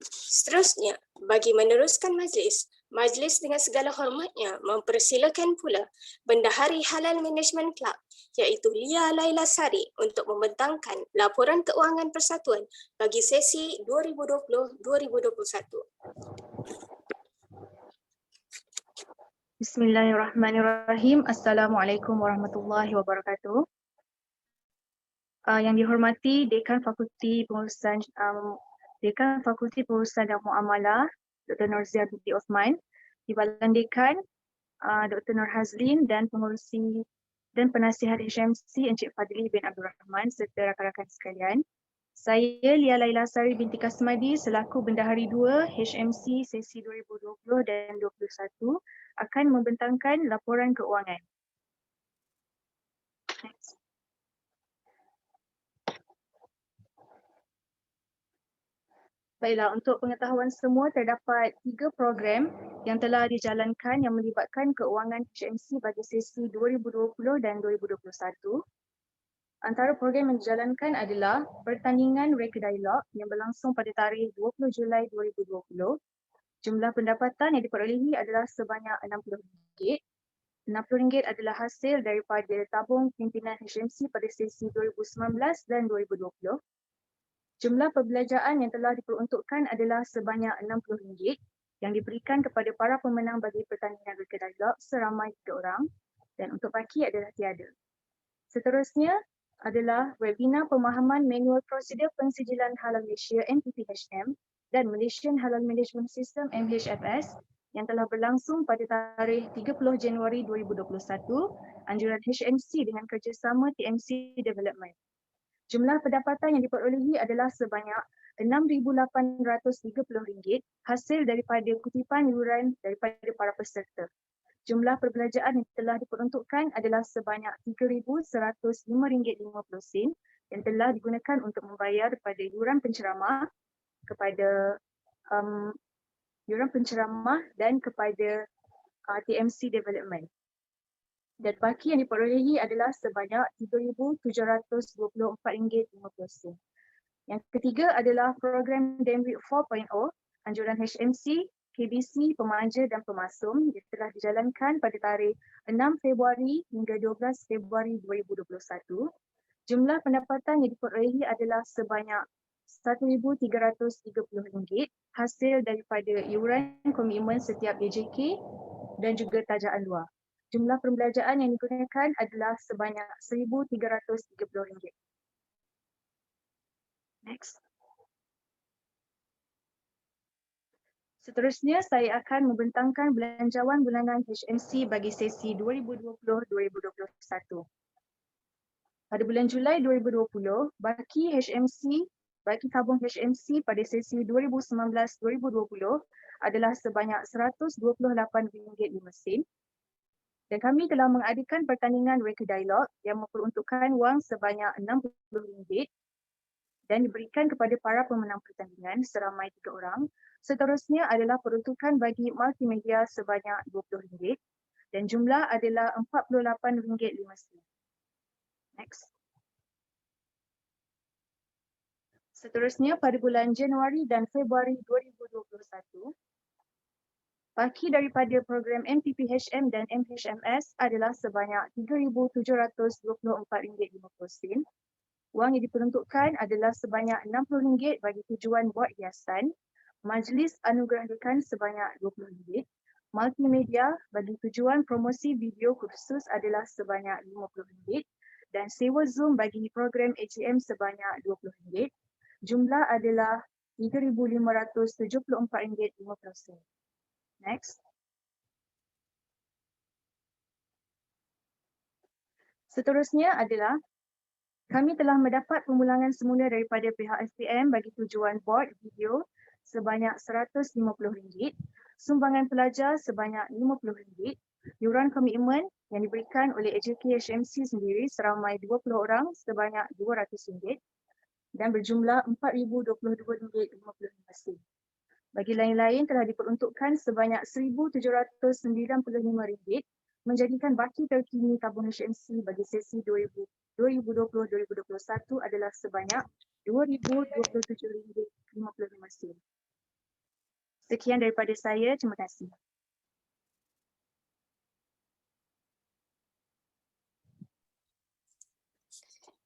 Seterusnya, bagi meneruskan majlis, majlis dengan segala hormatnya mempersilakan pula Bendahari Halal Management Club iaitu Lia Laila Sari untuk membentangkan laporan keuangan persatuan bagi sesi 2020-2021. Bismillahirrahmanirrahim. Assalamualaikum warahmatullahi wabarakatuh. Yang dihormati Dekan Fakulti Pengurusan dan Muamalah, Dr. Norzia binti Osman, Timbalan Dekan, Dr. Nur Hazlin dan pengurusi dan penasihat HMC Encik Fadli bin Abdul Rahman serta rakan-rakan sekalian. Saya Lia Laila Sari binti Kasmadi selaku Bendahari 2 HMC sesi 2020 dan 2021 akan membentangkan laporan keuangan. Next. Baiklah, untuk pengetahuan semua terdapat 3 program yang telah dijalankan yang melibatkan keuangan HMC bagi sesi 2020 dan 2021. Antara program yang dijalankan adalah pertandingan Reka Dialog yang berlangsung pada tarikh 20 Julai 2020. Jumlah pendapatan yang diperolehi adalah sebanyak RM60. RM60 adalah hasil daripada tabung pimpinan HMC pada sesi 2019 dan 2020. Jumlah perbelanjaan yang telah diperuntukkan adalah sebanyak RM60 yang diberikan kepada para pemenang bagi pertandingan Reka Dialog seramai 3 orang dan untuk baki adalah tiada. Seterusnya adalah webinar pemahaman manual prosedur pensijilan halal Malaysia MPPHM dan Malaysian Halal Management System MHFS yang telah berlangsung pada tarikh 30 Januari 2021, anjuran HMC dengan kerjasama TMC Development. Jumlah pendapatan yang diperolehi adalah sebanyak RM6,830 hasil daripada kutipan yuran daripada para peserta. Jumlah perbelanjaan yang telah diperuntukkan adalah sebanyak RM3,105.50 yang telah digunakan untuk membayar pada yuran penceramah kepada dan kepada TMC Development. Dan baki yang diperolehi adalah sebanyak RM3,724.50. Yang ketiga adalah program DMWIC 4.0, anjuran HMC, KBC, pemanja dan pemasum yang telah dijalankan pada tarikh 6 Februari hingga 12 Februari 2021. Jumlah pendapatan yang diperolehi adalah sebanyak RM1,330 hasil daripada iuran komitmen setiap AJK dan juga tajaan luar. Jumlah perbelanjaan yang digunakan adalah sebanyak RM1,330. Next. Seterusnya, saya akan membentangkan belanjawan bulanan HMC bagi sesi 2020-2021. Pada bulan Julai 2020, baki tabung HMC pada sesi 2019-2020 adalah sebanyak RM128.5. Dan kami telah mengadakan pertandingan Reka Dialog yang memperuntukkan wang sebanyak RM60 dan diberikan kepada para pemenang pertandingan seramai 3 orang. Seterusnya adalah peruntukan bagi multimedia sebanyak RM20 dan jumlah adalah RM48.50. Next. Seterusnya pada bulan Januari dan Februari 2021, baki daripada program MPPHM dan MHMS adalah sebanyak RM3,724.50. Wang yang diperuntukkan adalah sebanyak RM60 bagi tujuan buat hiasan, majlis anugerahkan sebanyak RM20, multimedia bagi tujuan promosi video kursus adalah sebanyak RM50 dan sewa Zoom bagi program AGM sebanyak RM20. Jumlah adalah RM3,574.50. Next. Seterusnya adalah kami telah mendapat pemulangan semula daripada pihak SPM bagi tujuan board video sebanyak RM150, sumbangan pelajar sebanyak RM50, yuran komitmen yang diberikan oleh AJK HMC sendiri seramai 20 orang sebanyak RM200 dan berjumlah RM4,022.55. Bagi lain-lain telah diperuntukkan sebanyak RM1,795 menjadikan baki terkini tabung HMC bagi sesi 2020-2021 adalah sebanyak RM2,027.55. Sekian daripada saya, terima kasih.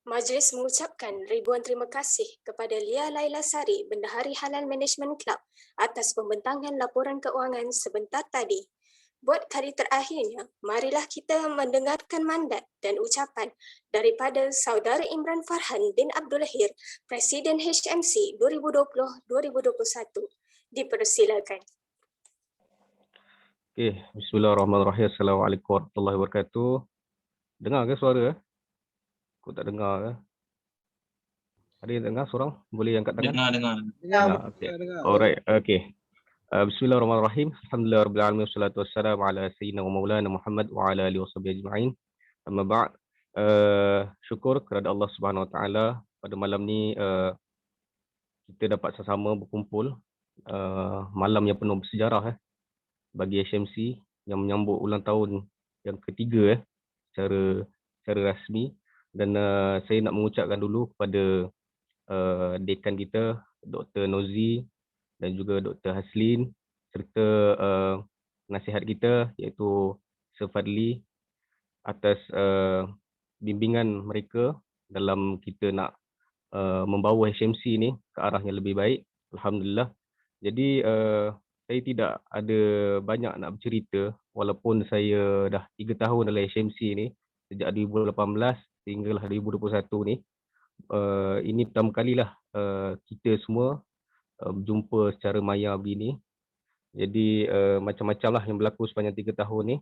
Majlis mengucapkan ribuan terima kasih kepada Lia Laila Sari, Bendahari Halal Management Club atas pembentangan laporan keuangan sebentar tadi. Buat kali terakhirnya, marilah kita mendengarkan mandat dan ucapan daripada Saudara Imran Farhan bin Abdul Lahir, Presiden HMC 2020-2021. Dipersilakan. Okey, bismillahirrahmanirrahim. Assalamualaikum warahmatullahi wabarakatuh. Dengar ke suara? Aku tak dengar ke? Ada yang dengar seorang? Boleh angkat tangan? Dengar. Okay. Alright, okey. Bismillahirrahmanirrahim. Alhamdulillahirabbil alamin wassalatu wassalamu ala sayyidina wa maulana Muhammad wa ala alihi washabbihi ajma'in. Amma ba'd. Syukur kepada Allah Subhanahu wa taala pada malam ni kita dapat sama-sama berkumpul malam yang penuh bersejarah bagi HMC yang menyambut ulang tahun yang ketiga secara rasmi, dan saya nak mengucapkan dulu kepada dekan kita Dr. Nozi dan juga Dr. Haslin serta nasihat kita iaitu Sir Fadli atas bimbingan mereka dalam kita nak membawa HMC ni ke arah yang lebih baik. Alhamdulillah. Jadi saya tidak ada banyak nak bercerita walaupun saya dah 3 tahun dalam HMC ni sejak 2018 sehinggalah 2021 ni. Ini pertama kalilah kita semua berjumpa secara maya begini. Jadi macam-macam lah yang berlaku sepanjang 3 tahun ni,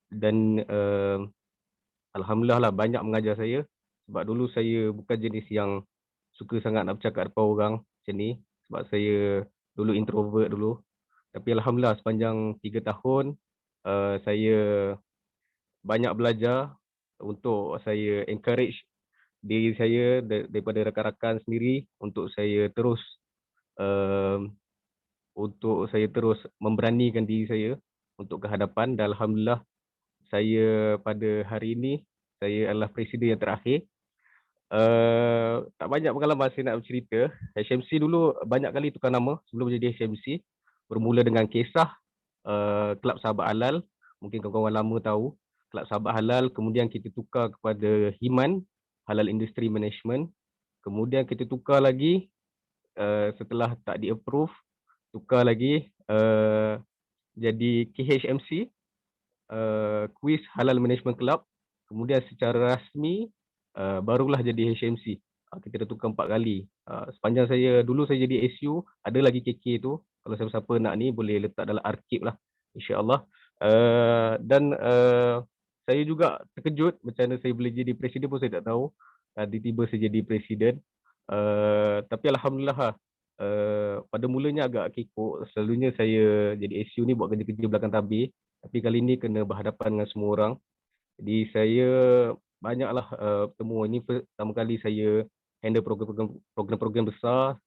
dan alhamdulillah lah banyak mengajar saya, sebab dulu saya bukan jenis yang suka sangat nak bercakap depan orang macam ni, sebab saya dulu introvert dulu. Tapi alhamdulillah sepanjang 3 tahun saya banyak belajar untuk saya encourage diri saya daripada rakan-rakan sendiri untuk saya terus memberanikan diri saya untuk ke hadapan. Dan alhamdulillah saya pada hari ini saya adalah presiden yang terakhir. Tak banyak pengalaman saya nak bercerita. HMC dulu banyak kali tukar nama sebelum jadi HMC. Bermula dengan kisah Kelab Sahabat Halal. Mungkin kawan-kawan lama tahu Kelab Sahabat Halal. Kemudian kita tukar kepada Himan, Halal Industry Management. Kemudian kita tukar lagi setelah tak di-approve, tukar lagi jadi KHMC, Quiz Halal Management Club. Kemudian secara rasmi barulah jadi HMC. Kita dah tukar 4 kali. Sepanjang dulu saya jadi SU, ada lagi KK tu. Kalau siapa-siapa nak ni boleh letak dalam arkib lah, insya-Allah. Dan saya juga terkejut macam mana saya boleh jadi presiden pun saya tak tahu. Tiba-tiba saya jadi presiden. Tapi alhamdulillah pada mulanya agak kekok. Selalunya saya jadi SU ni buat kerja-kerja belakang tabir, tapi kali ni kena berhadapan dengan semua orang. Jadi saya banyaklah bertemu. Ini pertama kali saya handle program-program besar,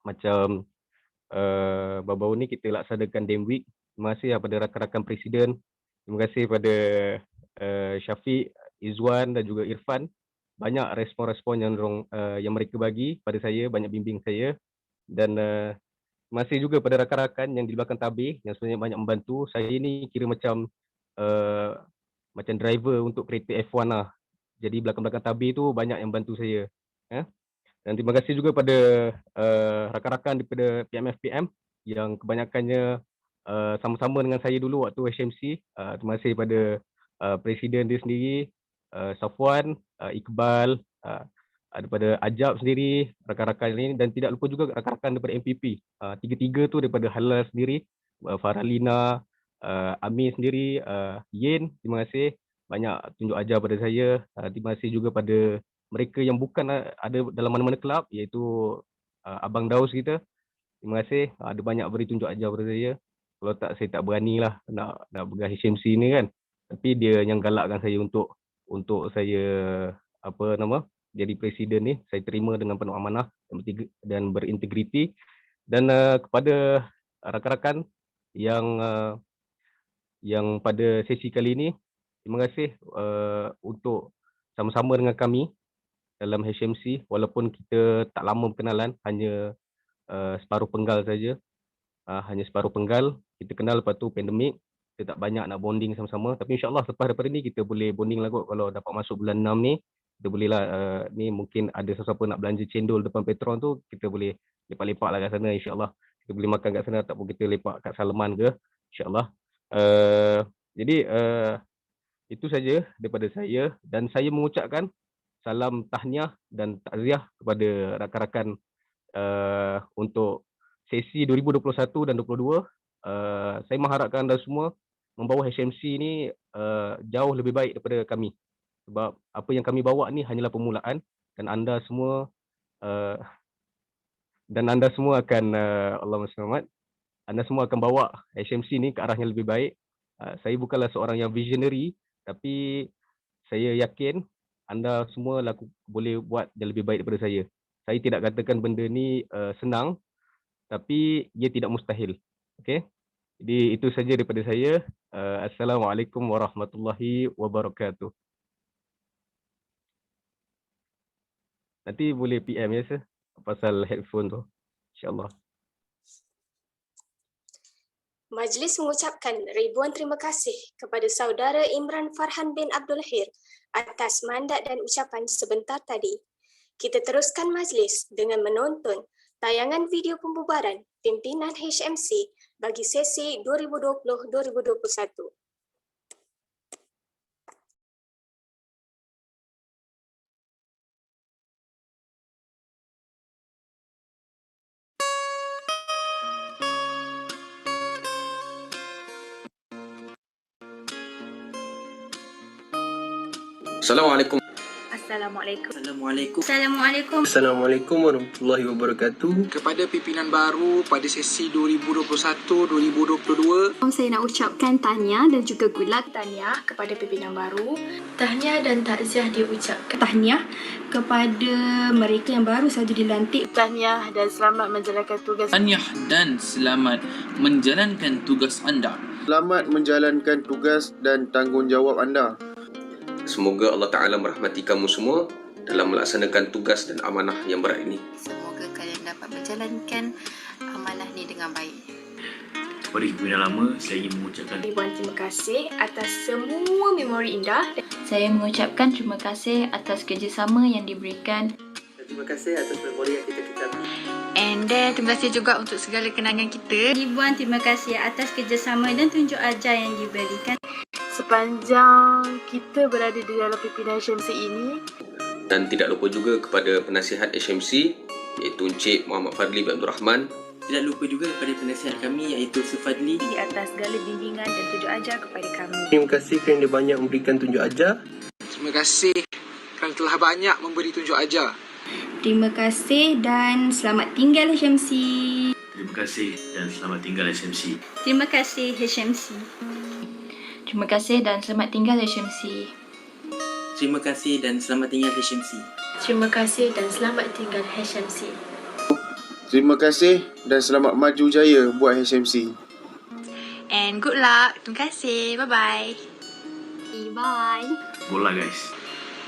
macam baru-baru ni kita laksanakan Dam Week. Terima kasih kepada rakan-rakan presiden. Terima kasih pada Syafiq, Izwan dan juga Irfan. Banyak respon-respon yang mereka bagi pada saya, banyak bimbing saya. Dan masih juga pada rakan-rakan yang di belakang tabir yang sebenarnya banyak membantu. Saya ni kira macam driver untuk kereta F1 lah. Jadi belakang-belakang tabir tu banyak yang bantu saya. Dan terima kasih juga pada rakan-rakan daripada PMFPM yang kebanyakannya sama-sama dengan saya dulu waktu HMC. Terima kasih pada presiden dia sendiri, Safwan, Iqbal, daripada Ajab sendiri, rakan-rakan ini, dan tidak lupa juga rakan-rakan daripada MPP. Tiga-tiga tu daripada Halal sendiri, Faralina, Amir sendiri, Yin, terima kasih banyak tunjuk ajar pada saya. Terima kasih juga pada mereka yang bukan ada dalam mana-mana kelab, iaitu Abang Daus kita. Terima kasih, ada banyak beri tunjuk ajar pada saya. Kalau tak, saya tak beranilah nak pegang HMC ni kan. Tapi dia yang galakkan saya untuk saya jadi presiden ni. Saya terima dengan penuh amanah dan berintegriti. Dan kepada rakan-rakan yang pada sesi kali ini, terima kasih untuk sama-sama dengan kami dalam HMC, walaupun kita tak lama berkenalan, hanya separuh penggal saja. Hanya separuh penggal, kita kenal, lepas tu pandemik, kita tak banyak nak bonding sama-sama. Tapi insyaAllah lepas daripada ni kita boleh bonding lah kot. Kalau dapat masuk bulan 6 ni, kita boleh lah, ni mungkin ada sesiapa nak belanja cendol depan Petron tu, kita boleh lepak-lepak lah kat sana, insyaAllah. Kita boleh makan kat sana, ataupun kita lepak kat Salman ke, insyaAllah. Jadi itu saja daripada saya, dan saya mengucapkan salam tahniah dan takziah kepada rakan-rakan untuk sesi 2021 dan 2022. Saya mengharapkan anda semua membawa HMC ni jauh lebih baik daripada kami. Sebab apa yang kami bawa ni hanyalah permulaan, dan anda semua akan Allahumma selamat anda semua akan bawa HMC ni ke arah yang lebih baik. Saya bukanlah seorang yang visionary, tapi saya yakin anda semua boleh buat yang lebih baik daripada saya. Saya tidak katakan benda ni senang, tapi ia tidak mustahil. Okey. Jadi itu saja daripada saya. Assalamualaikum warahmatullahi wabarakatuh. Nanti boleh PM ya, sir, pasal headphone tu. InsyaAllah. Majlis mengucapkan ribuan terima kasih kepada saudara Imran Farhan bin Abdul Hir atas mandat dan ucapan sebentar tadi. Kita teruskan majlis dengan menonton tayangan video pembubaran pimpinan HMC bagi sesi 2020-2021. Assalamualaikum. Assalamualaikum. Assalamualaikum. Assalamualaikum. Assalamualaikum warahmatullahi wabarakatuh. Kepada pimpinan baru pada sesi 2021-2022. Saya nak ucapkan tahniah dan juga good luck. Tahniah kepada pimpinan baru. Tahniah dan takziah diucapkan. Tahniah kepada mereka yang baru saja dilantik. Tahniah dan selamat menjalankan tugas. Tahniah dan selamat menjalankan tugas anda. Selamat menjalankan tugas dan tanggungjawab anda. Semoga Allah Ta'ala merahmati kamu semua dalam melaksanakan tugas dan amanah yang berat ini. Semoga kalian dapat menjalankan amanah ni dengan baik. Kepada pimpinan lama, saya ingin mengucapkan ribuan terima kasih atas semua memori indah. Saya mengucapkan terima kasih atas kerjasama yang diberikan. Terima kasih atas memori yang kita kecapi. And then terima kasih juga untuk segala kenangan kita. Ribuan terima kasih atas kerjasama dan tunjuk ajar yang diberikan sepanjang kita berada di dalam pimpinan HMC ini. Dan tidak lupa juga kepada penasihat HMC iaitu Encik Muhammad Fadli bin Abdul Rahman. Tidak lupa juga kepada penasihat kami iaitu Sir Fadli di atas segala bimbingan dan tunjuk ajar kepada kami. Terima kasih kerana banyak memberikan tunjuk ajar. Terima kasih kerana telah banyak memberi tunjuk ajar. Terima kasih dan selamat tinggal HMC. Terima kasih dan selamat tinggal HMC. Terima kasih HMC. Terima kasih dan selamat tinggal HMC. Terima kasih dan selamat tinggal HMC. Terima kasih dan selamat tinggal HMC. Terima kasih dan selamat maju jaya buat HMC. And good luck. Terima kasih. Bye-bye. Bye. Good luck guys.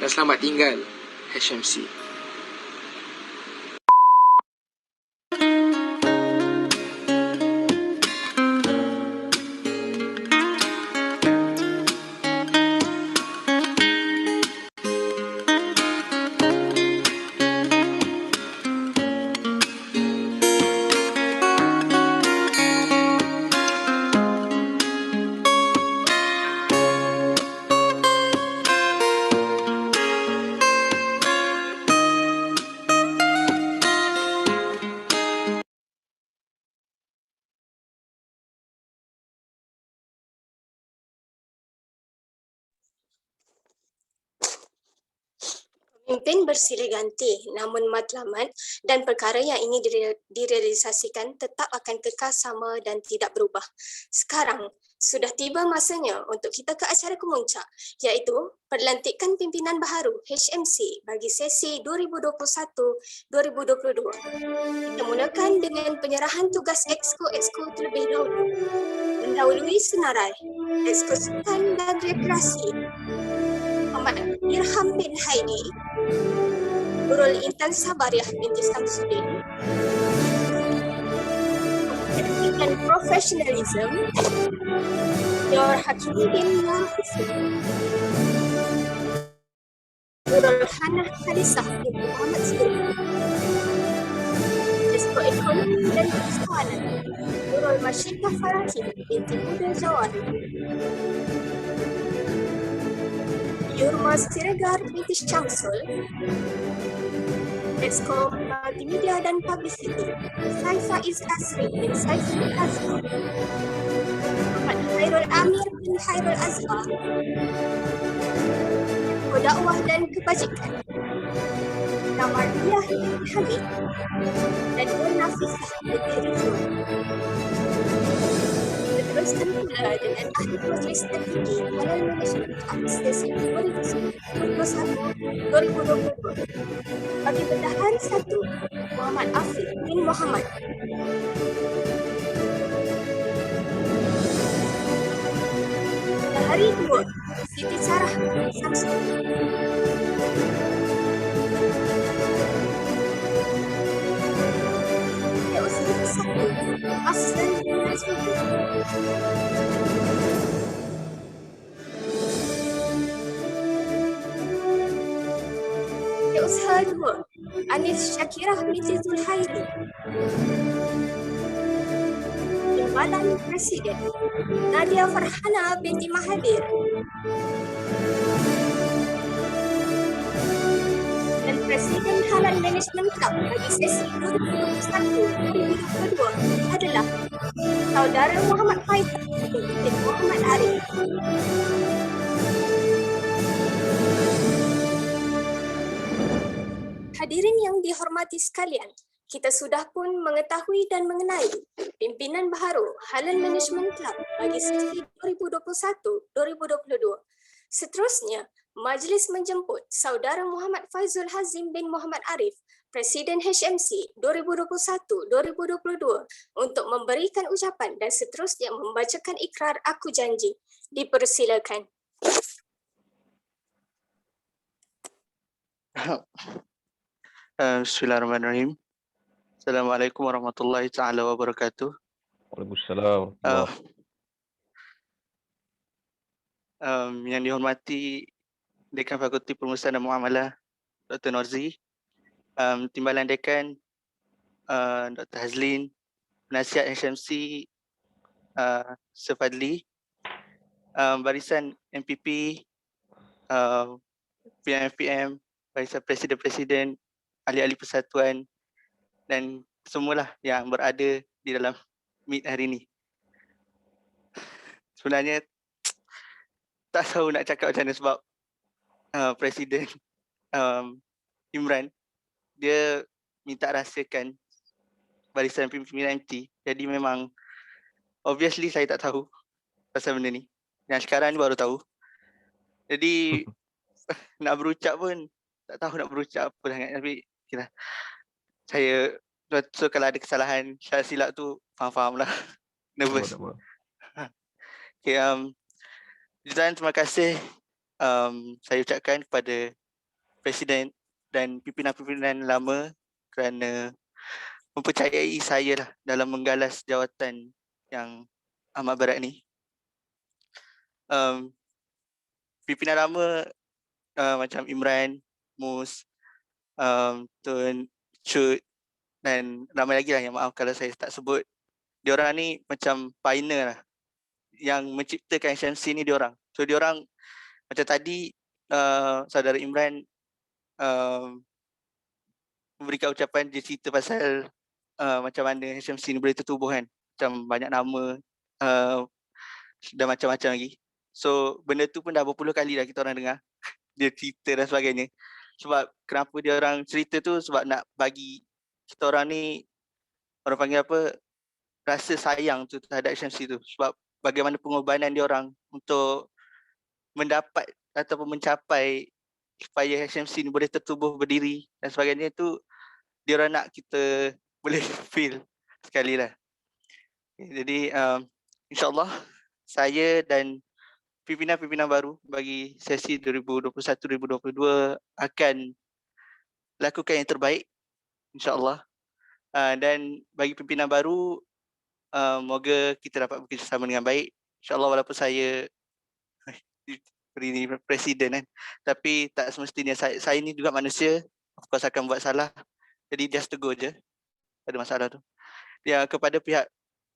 Dan selamat tinggal HMC. Pemimpin bersilih ganti, namun matlamat dan perkara yang ingin direalisasikan tetap akan kekal sama dan tidak berubah. Sekarang, sudah tiba masanya untuk kita ke acara kemuncak, iaitu perlantikan pimpinan baharu HMC bagi sesi 2021-2022. Kita mulakan dengan penyerahan tugas Exco terlebih dahulu. Mendahului senarai, Exco Sukan dan Rekreasi Muhammad Irham bin Haidi, Nurul Intan Sabariah binti Samsudin, dan Professionalism, Your Hakimuddin Nafisi, Nurul Hanah Khalisah binti Muhammad Suri, Exco Ekonomi dan Persawanan, Nurul Masyika Farahi binti Muda Jawari, Yurma Siregar binti Syamsul, Exco Multimedia dan Publicity, Saifa Iz Asri bin Saiful Azhar, Muhammad Khairul Amir bin Khairul Azhar, Exco Dakwah dan Kebajikan, Namardiyah bin Hamid, dan Nur Nafisah binti Rizwan. diteruskan pula dengan Ahli Majlis Tertinggi Halal Management Club sesi 2021-2022. Bagi Bendahari 1, Muhammad Afiq bin Muhammad. Bendahari 2, Siti Sarah Samsul. Tausiah 1, Afzal bin Nazmi. Tausiah 2, Anis Syakirah binti Zulhairi. Timbalan Presiden, Nadia Farhana binti Mahathir. Dan Presiden Halal Management Club bagi sesi 2021-2022 adalah Saudara Muhammad Faizal bin Muhammad Arif. Hadirin yang dihormati sekalian, kita sudah pun mengetahui dan mengenai pimpinan baharu Halal Management Club bagi sesi 2021-2022. Seterusnya, Majlis menjemput Saudara Muhammad Faizul Hazim bin Muhammad Arif, Presiden HMC 2021-2022 untuk memberikan ucapan dan seterusnya membacakan ikrar aku janji. Dipersilakan. Bismillahirrahmanirrahim. Assalamualaikum warahmatullahi taala wabarakatuh. Waalaikumsalam. Yang dihormati Dekan Fakulti Pengurusan dan Muamalah Dr. Norzi, Timbalan Dekan Dr. Hazlin, Penasihat HMC Sefadli, Barisan MPP, PM-PM, Barisan Presiden-Presiden, ahli-ahli persatuan dan semualah yang berada di dalam meet hari ini. Sebenarnya tak tahu nak cakap macam mana sebab Presiden Imran dia minta rahsiakan barisan pimpinan MT. Jadi memang obviously saya tak tahu pasal benda ni. Yang sekarang ni baru tahu. Jadi nak berucap pun tak tahu nak berucap apa sangat. Tapi kira saya so kalau ada kesalahan silap tu faham lah. Nervous. Okay, dan terima kasih saya ucapkan kepada Presiden dan pimpinan-pimpinan lama kerana mempercayai saya lah dalam menggalas jawatan yang amat berat ni. Pimpinan lama macam Imran, Mus, Tun, Chut dan ramai lagi lah yang maaf kalau saya tak sebut. Diorang ni macam pioneer lah yang menciptakan HMC ni diorang. So diorang macam tadi saudara Imran memberikan ucapan, dia cerita pasal macam mana HMC ni boleh tertubuh kan. Macam banyak nama dan macam-macam lagi. So benda tu pun dah berpuluh kali dah kita orang dengar. Dia cerita dan sebagainya. Sebab kenapa dia orang cerita tu, sebab nak bagi kita orang ni, orang panggil apa, rasa sayang tu terhadap HMC tu. Sebab bagaimana pengorbanan dia orang untuk mendapat ataupun mencapai supaya HMC ni boleh tertubuh berdiri dan sebagainya tu, dia orang nak kita boleh feel sekali lah. Jadi insyaAllah saya dan pimpinan-pimpinan baru bagi sesi 2021-2022 akan lakukan yang terbaik insyaAllah. Dan bagi pimpinan baru, moga kita dapat bekerjasama dengan baik. InsyaAllah walaupun saya ini presiden kan, tapi tak semestinya saya ni juga manusia, of course akan buat salah. Jadi just to go je, ada masalah tu. Ya, kepada pihak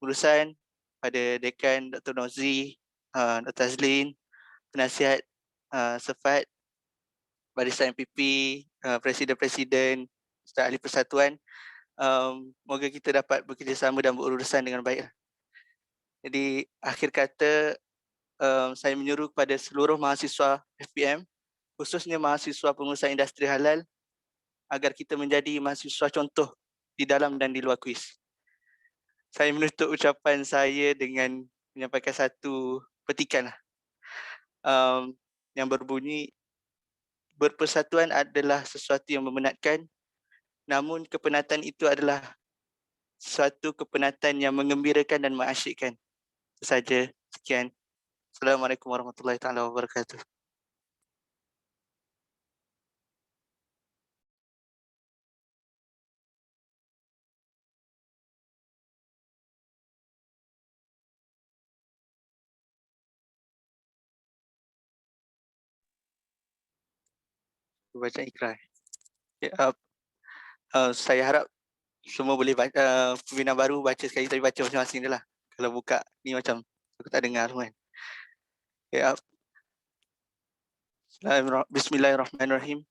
urusan, pada Dekan Dr. Norzi, Dr. Hazlin, penasihat Sefat, barisan MPP, presiden-presiden, serta ahli persatuan, moga kita dapat bekerjasama dan berurusan dengan baik. Jadi akhir kata, saya menyuruh kepada seluruh mahasiswa FPM, khususnya mahasiswa pengurusan industri halal, agar kita menjadi mahasiswa contoh di dalam dan di luar kuis. Saya menutup ucapan saya dengan menyampaikan satu petikan yang berbunyi, berpersatuan adalah sesuatu yang memenatkan, namun kepenatan itu adalah suatu kepenatan yang mengembirakan dan mengasyikkan. Itu saja. Sekian. Assalamualaikum warahmatullahi taala wabarakatuh. Baca ikrar. Ya, saya harap semua boleh baca, pembina baru baca sekali tapi baca masing-masing je lah. Kalau buka ni macam aku tak dengar kan. Ya. Bismillahirrahmanirrahim.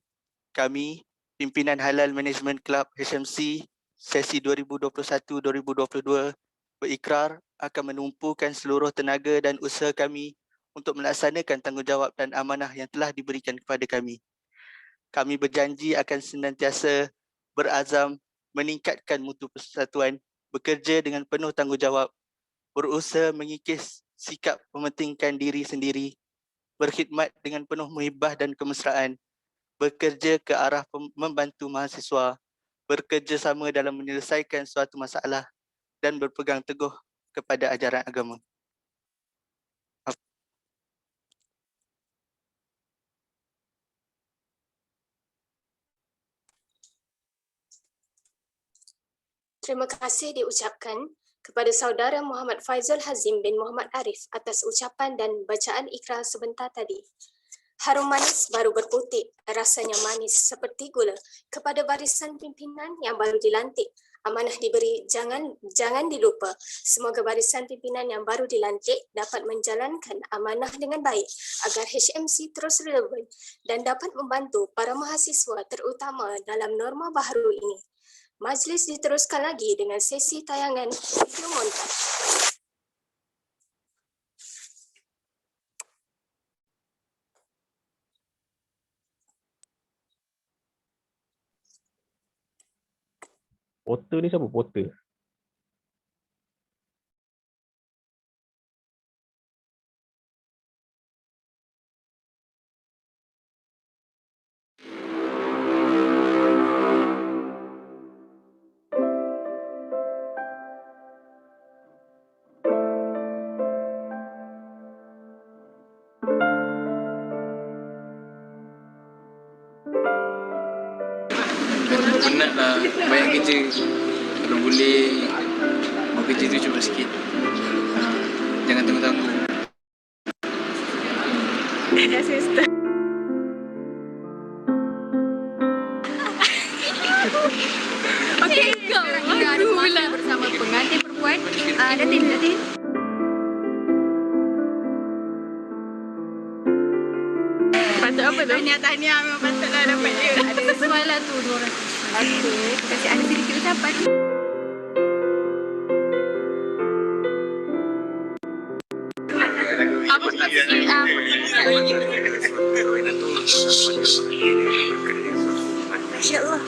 Kami, Pimpinan Halal Management Club HMC sesi 2021-2022 berikrar akan menumpukan seluruh tenaga dan usaha kami untuk melaksanakan tanggungjawab dan amanah yang telah diberikan kepada kami. Kami berjanji akan senantiasa berazam meningkatkan mutu persatuan, bekerja dengan penuh tanggungjawab, berusaha mengikis sikap mementingkan diri sendiri, berkhidmat dengan penuh muhibah dan kemesraan, bekerja ke arah membantu mahasiswa, bekerjasama dalam menyelesaikan suatu masalah dan berpegang teguh kepada ajaran agama. Terima kasih diucapkan kepada saudara Muhammad Faizal Hazim bin Muhammad Arif atas ucapan dan bacaan ikrar sebentar tadi. Harum manis baru berputik, rasanya manis seperti gula. Kepada barisan pimpinan yang baru dilantik, amanah diberi, jangan dilupa. Semoga barisan pimpinan yang baru dilantik dapat menjalankan amanah dengan baik agar HMC terus relevan dan dapat membantu para mahasiswa terutama dalam norma baharu ini. Majlis diteruskan lagi dengan sesi tayangan video montaj. Porter ni siapa porter? Penat lah, banyak kerja. Kalau boleh, mau kerja tu cuba sikit. Jangan tangguh-tangguh. Assistant. Okey, kita ada masa bersama pengantin perempuan. Datin. Patut apa tu? Tahniah memang patutlah dapat dia. Ada soalan tu 200. Okey, terima kasih. Ada sedikit ucapan. Apa pasti Masya-Allah.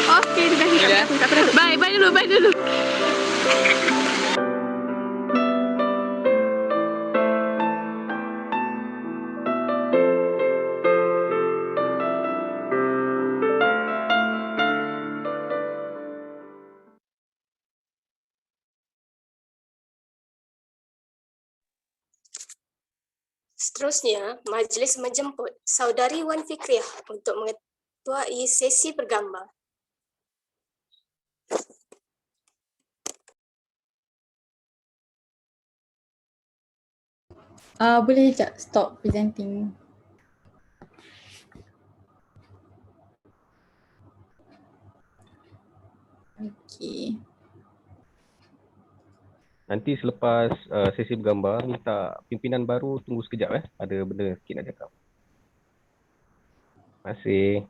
Okey, dah. Tak apa. Bye dulu. Seterusnya, majlis menjemput Saudari Wan Fikriah untuk mengetuai sesi bergambar. Boleh sekejap stop presenting. Okay. Nanti selepas sesi bergambar, minta pimpinan baru tunggu sekejap Ada benda sikit nak cakap. Terima kasih.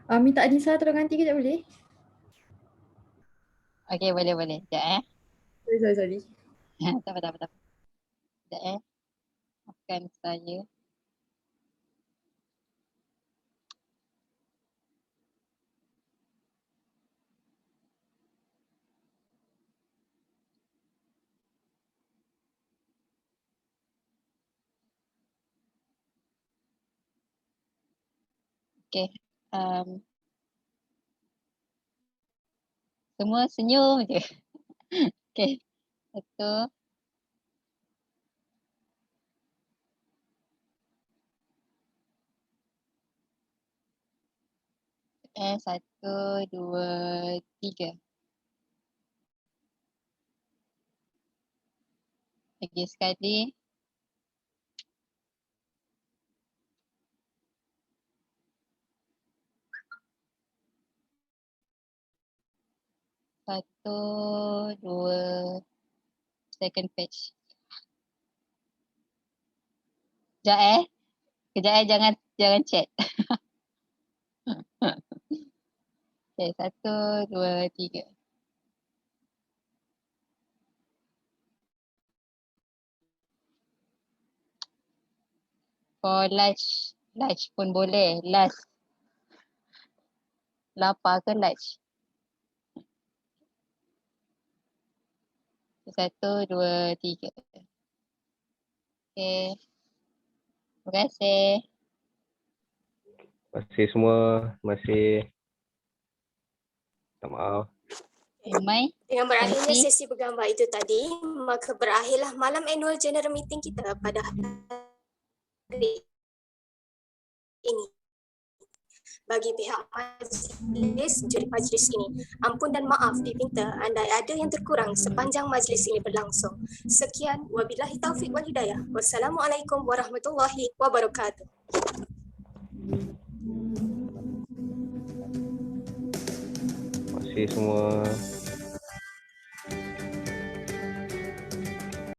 Minta Adisa tolong ganti kejap boleh? Okey, boleh. Sekejap Sorry. Tak apa. Sekejap Maafkan saya. Okey. Semua senyum je. Okey. Satu. Satu, dua, tiga. Lagi sekali. Satu, dua, second page. Kejap jangan chat. Okay, satu, dua, tiga. For large pun boleh. Lapar ke large? Satu, dua, tiga. Okay. Terima kasih. Terima kasih semua. Terima kasih. Minta maaf. Mai. Dengan berakhirnya sesi bergambar itu tadi, maka berakhirlah malam annual general meeting kita pada hari ini. Bagi pihak majlis, juri majlis ini, ampun dan maaf dipinta andai ada yang terkurang sepanjang majlis ini berlangsung. Sekian, wabillahi taufiq wal hidayah. Wassalamualaikum warahmatullahi wabarakatuh. Terima kasih semua.